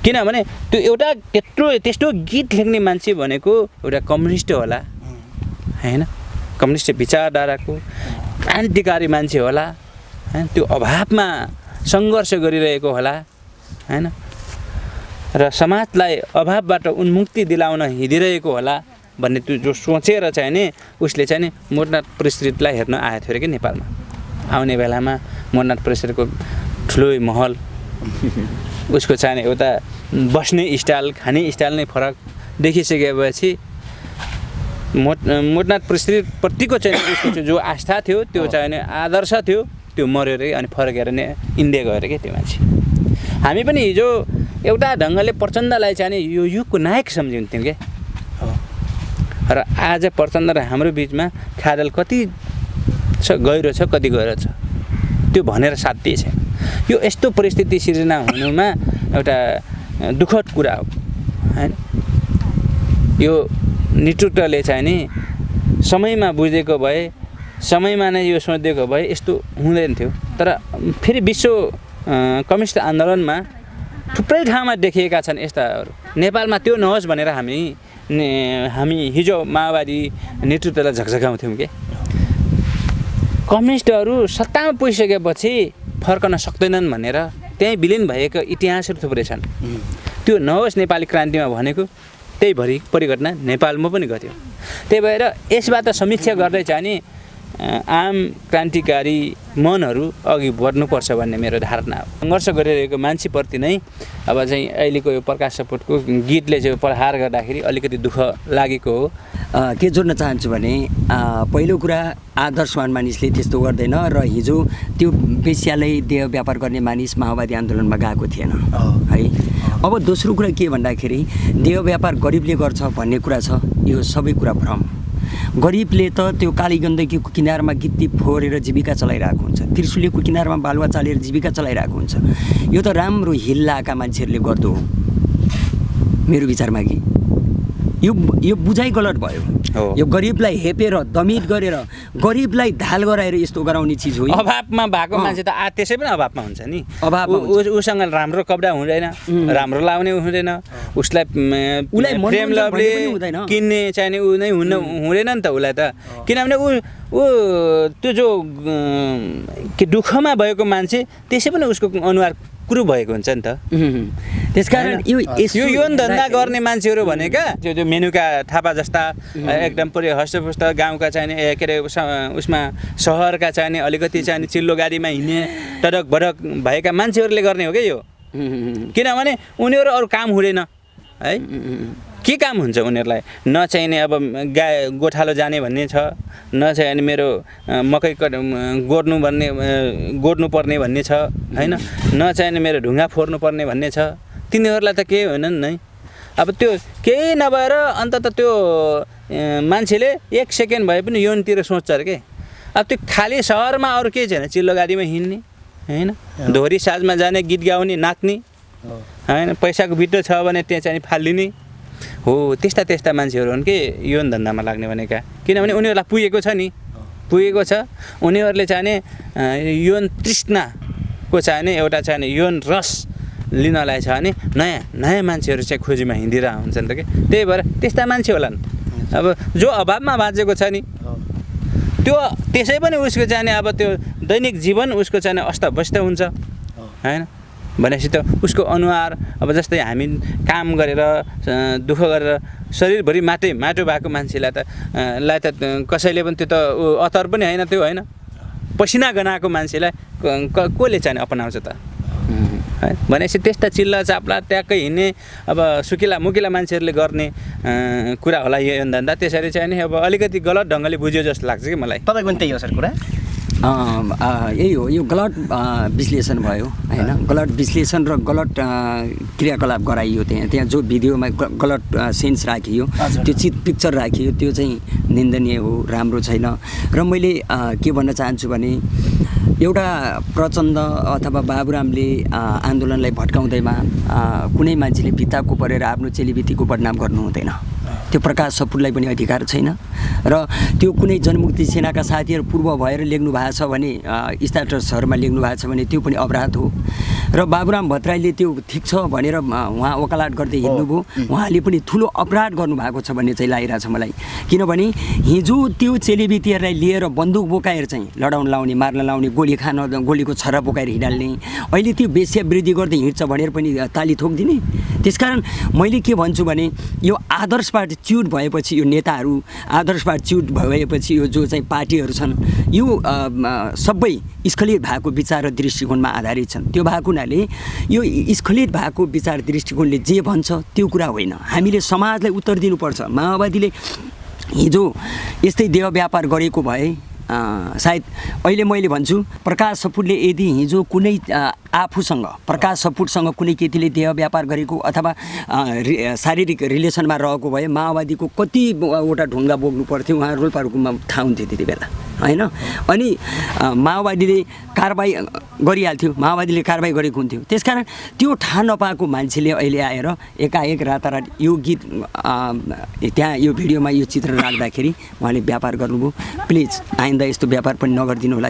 किनभने त्यो एउटा त्यस्तो गीत लेख्ने मान्छे भनेको एउटा कम्युनिस्ट होला हैन, कम्युनिस्ट विचारधाराको क्रान्तिकारी मान्छे होला हैन, त्यो अभावमा सङ्घर्ष गरिरहेको होला हैन र समाजलाई अभावबाट उन्मुक्ति दिलाउन हिँडिरहेको होला भन्ने त्यो जो सोचेर चाहिँ नि उसले चाहिँ नि मोटनाथ प्रसृतलाई हेर्न आएको थियो अरे कि नेपालमा। आउने बेलामा मोटनाथ प्रसृतको ठुलो महल, उसको चाहिँ एउटा बस्ने स्टाइल, खाने स्टाइल नै फरक देखिसकेपछि मोटनाथ प्रसृतप्रतिको चाहिँ उसको चाहिँ जो आस्था थियो, त्यो चाहिँ आदर्श थियो, त्यो मर्यो अरे अनि फर्केर नै इन्डिया गयो अरे कि त्यो मान्छे। हामी पनि हिजो एउटा ढङ्गले प्रचण्डलाई चाहिँ यो युगको नायक सम्झिन्थ्यौँ क्या। र आज प्रचण्ड र हाम्रो बिचमा खाडल कति छ, गहिरो छ, कति गहिरो छ त्यो भनेर साध्य छैन। यो यस्तो परिस्थिति सिर्जना हुनुमा एउटा दुःखद कुरा हो हैन। यो नेतृत्वले चाहिँ नि समयमा बुझेको भए, समयमा नै यो सोचेको भए यस्तो हुँदैन थियो। तर फेरि विश्व कम्युनिस्ट आन्दोलनमा थुप्रै ठाउँमा देखिएका छन् यस्ताहरू। नेपालमा त्यो नहोस् भनेर हामी हिजो माओवादी नेतृत्वलाई झकझकाउँथ्यौँ के। कम्युनिस्टहरू सत्तामा पुगिसकेपछि फर्कन सक्दैनन् भनेर त्यहीँ विलिन भएको इतिहासहरू थुप्रै छन्। त्यो नहोस् नेपाली क्रान्तिमा भनेको त्यही परिघटना नेपालमा पनि घट्यो। त्यही भएर यसबाट समीक्षा गर्दै चाहिँ नि आम क्रान्तिकारी मनहरू अघि बढ्नुपर्छ भन्ने मेरो धारणा हो। सङ्घर्ष गरिरहेको मान्छेप्रति नै अब चाहिँ अहिलेको यो प्रकाश सपुतको गीतले चाहिँ प्रहार गर्दाखेरि अलिकति दुःख लागेको हो। के जोड्न चाहन्छु भने पहिलो कुरा आदर्शवान मानिसले त्यस्तो गर्दैन र हिजो त्यो पेसियालाई देह व्यापार गर्ने मानिस माओवादी आन्दोलनमा गएको थिएन है। अब दोस्रो कुरा के भन्दाखेरि देह व्यापार गरिबले गर्छ भन्ने कुरा छ, यो सबै कुरा भ्रम। गरिबले त त्यो काली गण्डकीको किनारमा गिट्टी फोरेर जीविका चलाइरहेको हुन्छ, त्रिशुलीको किनारमा बालुवा चालेर जीविका चलाइरहेको हुन्छ। यो त राम्रो हिल्लाका मान्छेहरूले गर्दो हो मेरो विचारमा कि। यो बुझाइ गलत भयो। यो गरिबलाई हेपेर दमित गरेर गरिबलाई ढाल गराएर यस्तो गराउने चिज हो। अभावमा भएको मान्छे त त्यसै पनि अभावमा हुन्छ नि। उसँग राम्रो कपडा हुँदैन, राम्रो लाउने हुँदैन, उसलाई प्रेम लभले किन्ने चाहिने ऊ नै हुँदैन नि त उसलाई त। किनभने ऊ त्यो जो के दुःखमा भएको मान्छे त्यसै पनि उसको अनुहार कुरो भएको हुन्छ नि त। त्यसकारण यो धन्दा गर्ने मान्छेहरू भनेका त्यो मेनुका थापा जस्ता एकदम पुरै हस्तपुस्त गाउँका चाहिने के अरे उसमा सहरका चाहिने अलिकति चाहिने चिल्लो गाडीमा हिँड्ने टडक भडक भएका मान्छेहरूले गर्ने हो क्या यो। किनभने उनीहरू अरू काम हुँदैन है। के काम हुन्छ उनीहरूलाई? नचाहिने अब गाई गोठालो जाने भन्ने छ, नचाहिने मेरो मकै गोड्नु पर्ने भन्ने छ हैन, नचाहिने मेरो ढुङ्गा फोर्नु पर्ने भन्ने छ। तिनीहरूलाई त केही होइन नि। अब त्यो केही नभएर अन्तत त्यो मान्छेले 1 सेकेन्ड भए पनि यौनतिर सोच्छ अरे के। अब त्यो खाली सहरमा अरू केही छैन, चिल्लो गाडीमा हिँड्ने होइन, धोरी साजमा जाने, गीत गाउने, नाच्ने होइन, पैसाको बिटो छ भने त्यहाँ चाहिँ फालिदिने हो। त्यस्ता मान्छेहरू हुन् कि यौन धन्दामा लाग्ने भनेका, किनभने उनीहरूलाई पुगेको छ। उनीहरूले चाहिने यौन तृष्णाको चाहिने एउटा चाहिने यौन रस लिनलाई छ भने नयाँ मान्छेहरू चाहिँ खोजीमा हिँडिरहेको हुन्छन् त कि। त्यही भएर त्यस्ता मान्छे होलान् अब जो अभावमा बाँचेको छ नि, त्यो त्यसै पनि उसको चाहिने अब त्यो दैनिक जीवन उसको चाहिने अस्तव्यस्त हुन्छ होइन। भनेपछि त उसको अनुहार अब जस्तै हामी काम गरेर दुःख गरेर शरीरभरि माटो भएको मान्छेलाई त कसैले पनि त्यो त अतर पनि होइन, त्यो होइन, पसिना गनाएको मान्छेलाई कसले चाहिँ अपनाउँछ त है। भनेपछि त्यस्ता चिल्ला चाप्ला ट्याक्कै हिँड्ने अब सुकिला मुकिला मान्छेहरूले गर्ने कुरा होला यो धन्दा। त्यसरी चाहिँ नि अब अलिकति गलत ढङ्गले बुझ्यो जस्तो लाग्छ कि मलाई। तपाईँको पनि त्यही हो सर कुरा? यही हो, यो गलत विश्लेषण भयो होइन। गलत विश्लेषण र गलत क्रियाकलाप गराइयो। त्यहाँ जो भिडियोमा गलत सेन्स राखियो, त्यो पिक्चर राखियो, त्यो चाहिँ निन्दनीय हो, राम्रो छैन। र मैले के भन्न चाहन्छु भने एउटा प्रचण्ड अथवा बाबुरामले आन्दोलनलाई भट्काउँदैमा कुनै मान्छेले भित्ता कोपरेर आफ्नो चेलीबेटीको बदनाम गर्नु हुँदैन। त्यो प्रकाश सपुतलाई पनि अधिकार छैन। र त्यो कुनै जनमुक्ति सेनाका साथीहरू पूर्व भएर लेख्नु भएको छ भने, स्ट्याटसहरूमा लेख्नु भएको छ भने त्यो पनि अपराध हो। र बाबुराम भट्टराईले त्यो ठिक छ भनेर उहाँ वकालत गर्दै हिँड्नुभयो, उहाँले पनि ठुलो अपराध गर्नुभएको छ भन्ने चाहिँ लागिरहेको छ मलाई। किनभने हिजो त्यो चेलीबेटीहरूलाई लिएर बन्दुक बोकाएर चाहिँ लडाउन लाउने, मार्न लाउने, गोली खान, गोलीको छर्रा बोकाएर हिँडाल्ने, अहिले त्यो वेश्या वृद्धि गर्दै हिँड्छ भनेर पनि ताली ठोकिदिने। त्यसकारण मैले के भन्छु भने यो आदर्शबाट च्युत भएपछि, यो नेताहरू आदर्शबाट च्युत भएपछि यो जो चाहिँ पार्टीहरू छन्, यो सबै स्खलित भएको विचार र दृष्टिकोणमा आधारित छन्। त्यो भएको हुनाले यो स्खलित भएको विचार दृष्टिकोणले जे भन्छ त्यो कुरा होइन। हामीले समाजलाई उत्तर दिनुपर्छ। माओवादीले हिजो यस्तै देह व्यापार गरेको भए सायद अहिले मैले भन्छु प्रकाश सपुतले यदि हिजो कुनै आफूसँग प्रकाश सपुतसँग कुनै केटीले देह व्यापार गरेको अथवा शारीरिक रिलेसनमा रहेको भए माओवादीको कतिवटा ढुङ्गा बोक्नु पर्थ्यो, उहाँ रोल्पारुकुममा थाहा हुन्थ्यो त्यति बेला होइन। अनि माओवादीले कारबाही गरिहाल्थ्यो, माओवादीले कारबाही गरेको हुन्थ्यो। त्यसकारण त्यो थाहा नपाएको मान्छेले अहिले आएर एकाएक रातारात यो गीत त्यहाँ यो भिडियोमा यो चित्र राख्दाखेरि उहाँले व्यापार गर्नुभयो। प्लिज आइन्दा यस्तो व्यापार पनि नगरिदिनु होला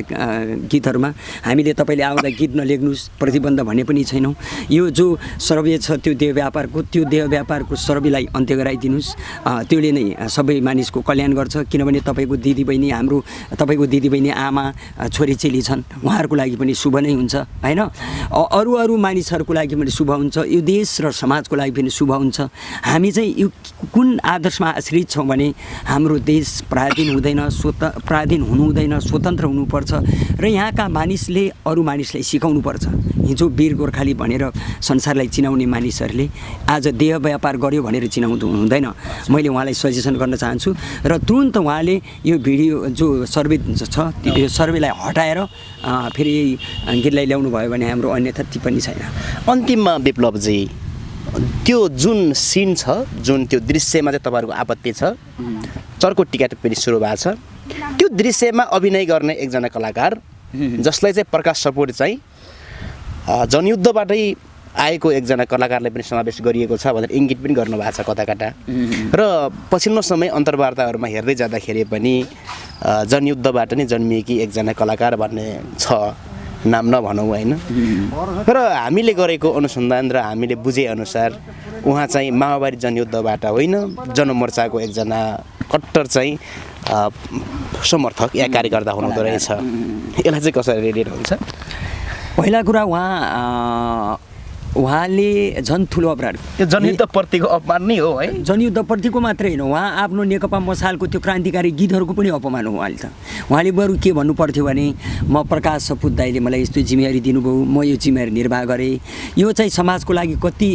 गीतहरूमा। हामीले तपाईँले आउँदा गीत नलेख्नुहोस् प्रतिबन्ध भने पनि छैनौँ। यो जो सर्वे छ त्यो देह व्यापारको सर्वेलाई अन्त्य गराइदिनुहोस्। त्यसले नै सबै मानिसको कल्याण गर्छ। किनभने तपाईँको दिदीबहिनी तपाईँको दिदीबहिनी आमा छोरी चेली छन्, उहाँहरूको लागि पनि शुभ नै हुन्छ होइन। अरू मानिसहरूको लागि पनि शुभ हुन्छ, यो देश र समाजको लागि पनि शुभ हुन्छ। हामी चाहिँ यो कुन आदर्शमा आश्रित छौँ भने हाम्रो देश पराधीन हुनु हुँदैन, स्वतन्त्र हुनुपर्छ र यहाँका मानिसले अरू मानिसलाई सिकाउनुपर्छ। हिजो वीर गोर्खाली भनेर संसारलाई चिनाउने मानिसहरूले आज देह व्यापार गर्यो भनेर चिनाउनु हुँदैन। मैले उहाँलाई सजेसन गर्न चाहन्छु र तुरन्त उहाँले यो भिडियो जो सर्वे छ त्यो सर्वेलाई हटाएर फेरि गीतलाई ल्याउनु भयो भने हाम्रो अन्यथा टिप्पणी छैन। अन्तिममा विप्लवजी त्यो जुन सिन छ, जुन त्यो दृश्यमा चाहिँ तपाईँहरूको आपत्ति छ, चर्को टिका टिप्पणी सुरु भएको छ, त्यो दृश्यमा अभिनय गर्ने एकजना कलाकार जसलाई चाहिँ प्रकाश सपुत चाहिँ जनयुद्धबाटै आएको एकजना कलाकारलाई पनि समावेश गरिएको छ भनेर इङ्गित पनि गर्नुभएको छ कता कता। र पछिल्लो समय अन्तर्वार्ताहरूमा हेर्दै जाँदाखेरि पनि जनयुद्धबाट नै जन्मिएकी एकजना कलाकार भन्ने छ, नाम नभनौँ होइन। र हामीले गरेको अनुसन्धान र हामीले बुझेअनुसार उहाँ चाहिँ माओवादी जनयुद्धबाट होइन, जनमोर्चाको एकजना कट्टर चाहिँ समर्थक या कार्यकर्ता हुनुहुँदो रहेछ। यसलाई चाहिँ कसरी रिलेट हुन्छ? पहिला कुरा उहाँले झन् ठुलो अपराध, त्यो जनयुद्धप्रतिको अपमान नै हो है। जनयुद्धप्रतिको मात्रै होइन, उहाँ आफ्नो नेकपा मसालको त्यो क्रान्तिकारी गीतहरूको पनि अपमान हो उहाँले त। उहाँले बरु के भन्नु पर्थ्यो भने म प्रकाश सपुत दाइले मलाई यस्तो जिम्मेवारी दिनुभयो, म यो जिम्मेवारी निर्वाह गरेँ, यो चाहिँ समाजको लागि कति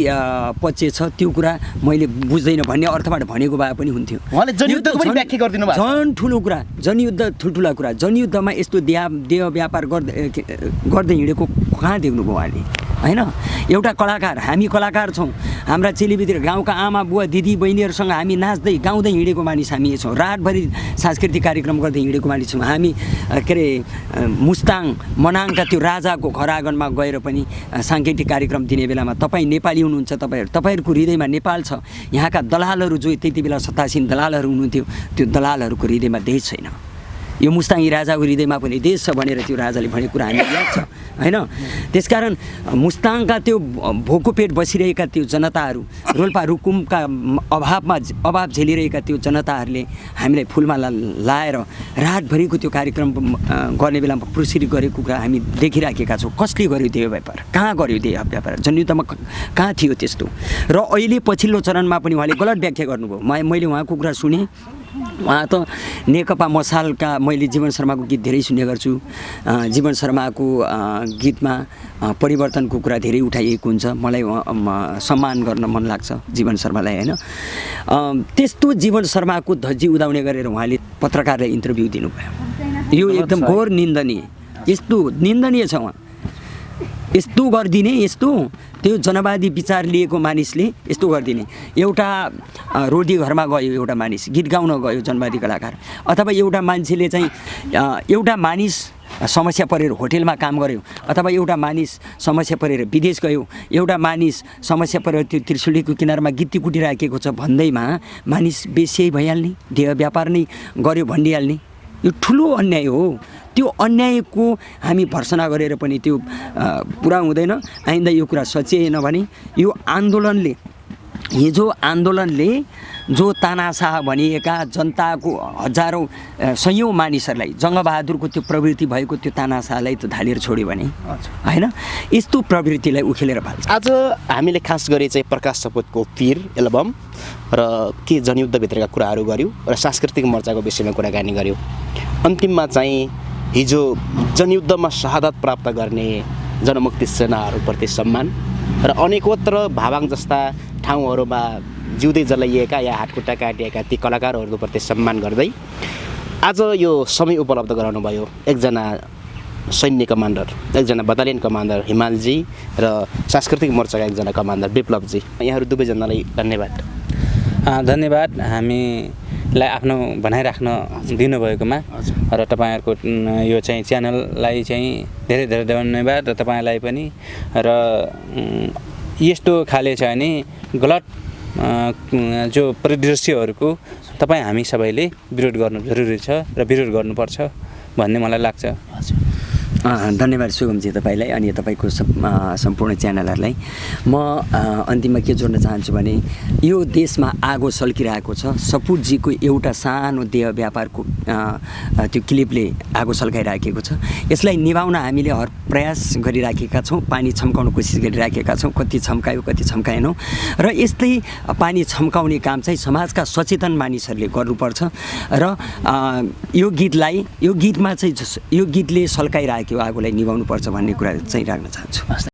पक्ष छ त्यो कुरा मैले बुझ्दैन भन्ने अर्थबाट भनेको भए पनि हुन्थ्यो। उहाँले जनयुद्धको पनि व्याख्या गरिदिनु भएको झन् ठुलो कुरा, जनयुद्ध ठुल्ठुला कुरा। जनयुद्धमा यस्तो देह व्यापार गर्दै हिँडेको कहाँ देख्नुभयो उहाँले? होइन एउटा कलाकार हामी कलाकार छौँ हाम्रा चेलीबेटी गाउँका आमा बुवा दिदी बहिनीहरूसँग हामी नाच्दै गाउँदै हिँडेको मानिस हामी छौँ रातभरि सांस्कृतिक कार्यक्रम गर्दै हिँडेको मानिस छौँ हामी के अरे मुस्ताङ मनाङका त्यो राजाको घर आँगनमा गएर पनि साङ्गीतिक कार्यक्रम दिने बेलामा तपाईँ नेपाली हुनुहुन्छ तपाईँहरूको हृदयमा नेपाल छ यहाँका दलालहरू जो त्यति बेला सत्तासीन दलालहरू हुनुहुन्थ्यो त्यो दलालहरूको हृदयमा देश छैन यो मुस्ताङी राजाको हृदयमा पनि देश छ भनेर त्यो राजाले भनेको कुरा हामीलाई याद छ होइन त्यसकारण मुस्ताङका त्यो भोको पेट बसिरहेका त्यो जनताहरू रोल्पा रुकुमका अभाव झेलिरहेका त्यो जनताहरूले हामीलाई फुलमाला लाएर रातभरिको त्यो कार्यक्रम गर्ने बेलामा पुरस्कृत गरेको कुरा हामी देखिराखेका छौँ कसले गर्यो त्यो व्यापार कहाँ गर्यो त्यो व्यापार जनयुद्धमा कहाँ थियो त्यस्तो र अहिले पछिल्लो चरणमा पनि उहाँले गलत व्याख्या गर्नुभयो मैले उहाँको कुरा सुनेँ उहाँ त नेकपा मसालका मैले जीवन शर्माको गीत धेरै सुन्ने गर्छु जीवन शर्माको गीतमा परिवर्तनको कुरा धेरै उठाइएको हुन्छ मलाई सम्मान गर्न मन लाग्छ जीवन शर्मालाई होइन त्यस्तो जीवन शर्माको धज्जी उदाउने गरेर उहाँले पत्रकारलाई इन्टरभ्यू दिनुभयो यो एकदम घोर निन्दनीय यस्तो निन्दनीय छ उहाँ यस्तो गरिदिने यस्तो त्यो जनवादी विचार लिएको मानिसले यस्तो गरिदिने एउटा रोडी घरमा गयो एउटा मानिस गीत गाउन गयो जनवादी कलाकार अथवा एउटा मान्छेले चाहिँ एउटा मानिस समस्या परेर होटेलमा काम गर्यो अथवा एउटा मानिस समस्या परेर विदेश गयो एउटा मानिस समस्या परेर त्यो त्रिशुलीको किनारमा गित्ती कुटिराखेको छ भन्दैमा मानिस बेसी भइहाल्ने देह व्यापार नै गर्यो भनिहाल्ने यो ठुलो अन्याय हो त्यो अन्यायको हामी भर्सना गरेर पनि त्यो पुरा हुँदैन आइन्दा यो कुरा सच्याएन भने यो आन्दोलनले हिजो आन्दोलनले जो तानाशाह भनिएका जनताको हजारौँ सयौँ मानिसहरूलाई जङ्गबहादुरको त्यो प्रवृत्ति भएको त्यो तानाशाहलाई त धालेर छोड्यो भने होइन यस्तो प्रवृत्तिलाई उखेलेर फाल्छ आज हामीले खास गरी चाहिँ प्रकाश सपुतको पीर एल्बम र के जनयुद्धभित्रका कुराहरू गऱ्यौँ र सांस्कृतिक मोर्चाको विषयमा कुराकानी गऱ्यौँ अन्तिममा चाहिँ हिजो जनयुद्धमा शहादत प्राप्त गर्ने जनमुक्ति सेनाहरूप्रति सम्मान र अनेकत्र भावाङ जस्ता ठाउँहरूमा जिउँदै जलाइएका या हातखुट्टा काटिएका ती कलाकारहरूप्रति सम्मान गर्दै आज यो समय उपलब्ध गराउनु भयो एकजना सैन्य कमान्डर एकजना बटालियन कमान्डर हिमालजी र सांस्कृतिक मोर्चाका एकजना कमान्डर विप्लवजी यहाँहरू दुवैजनालाई धन्यवाद धन्यवाद हामीलाई आफ्नो भनाइराख्न दिनुभएकोमा र तपाईँहरूको यो चाहिँ च्यानललाई चाहिँ धेरै धेरै धन्यवाद र तपाईँलाई पनि र यस्तो खाले छ भने गलत जो परिदृश्यहरूको तपाईँ हामी सबैले विरोध गर्नु जरुरी छ र विरोध गर्नुपर्छ भन्ने मलाई लाग्छ धन्यवाद शुभमजी तपाईँलाई अनि तपाईँको सम्पूर्ण च्यानलहरूलाई म अन्तिममा के जोड्न चाहन्छु भने यो देशमा आगो सल्किरहेको छ सपुतजीको एउटा सानो देह व्यापारको त्यो क्लिपले आगो सल्काइराखेको छ यसलाई निभाउन हामीले हर प्रयास गरिराखेका छौँ पानी छम्काउन कोसिस गरिराखेका छौँ कति छम्कायो कति छम्काएनौँ र यस्तै पानी छम्काउने काम चाहिँ समाजका सचेतन मानिसहरूले गर्नुपर्छ र यो गीतमा चाहिँ यो गीतले सल्काइराखेको आगोलाई निभाउनुपर्छ भन्ने कुरा चाहिँ राख्न चाहन्छु।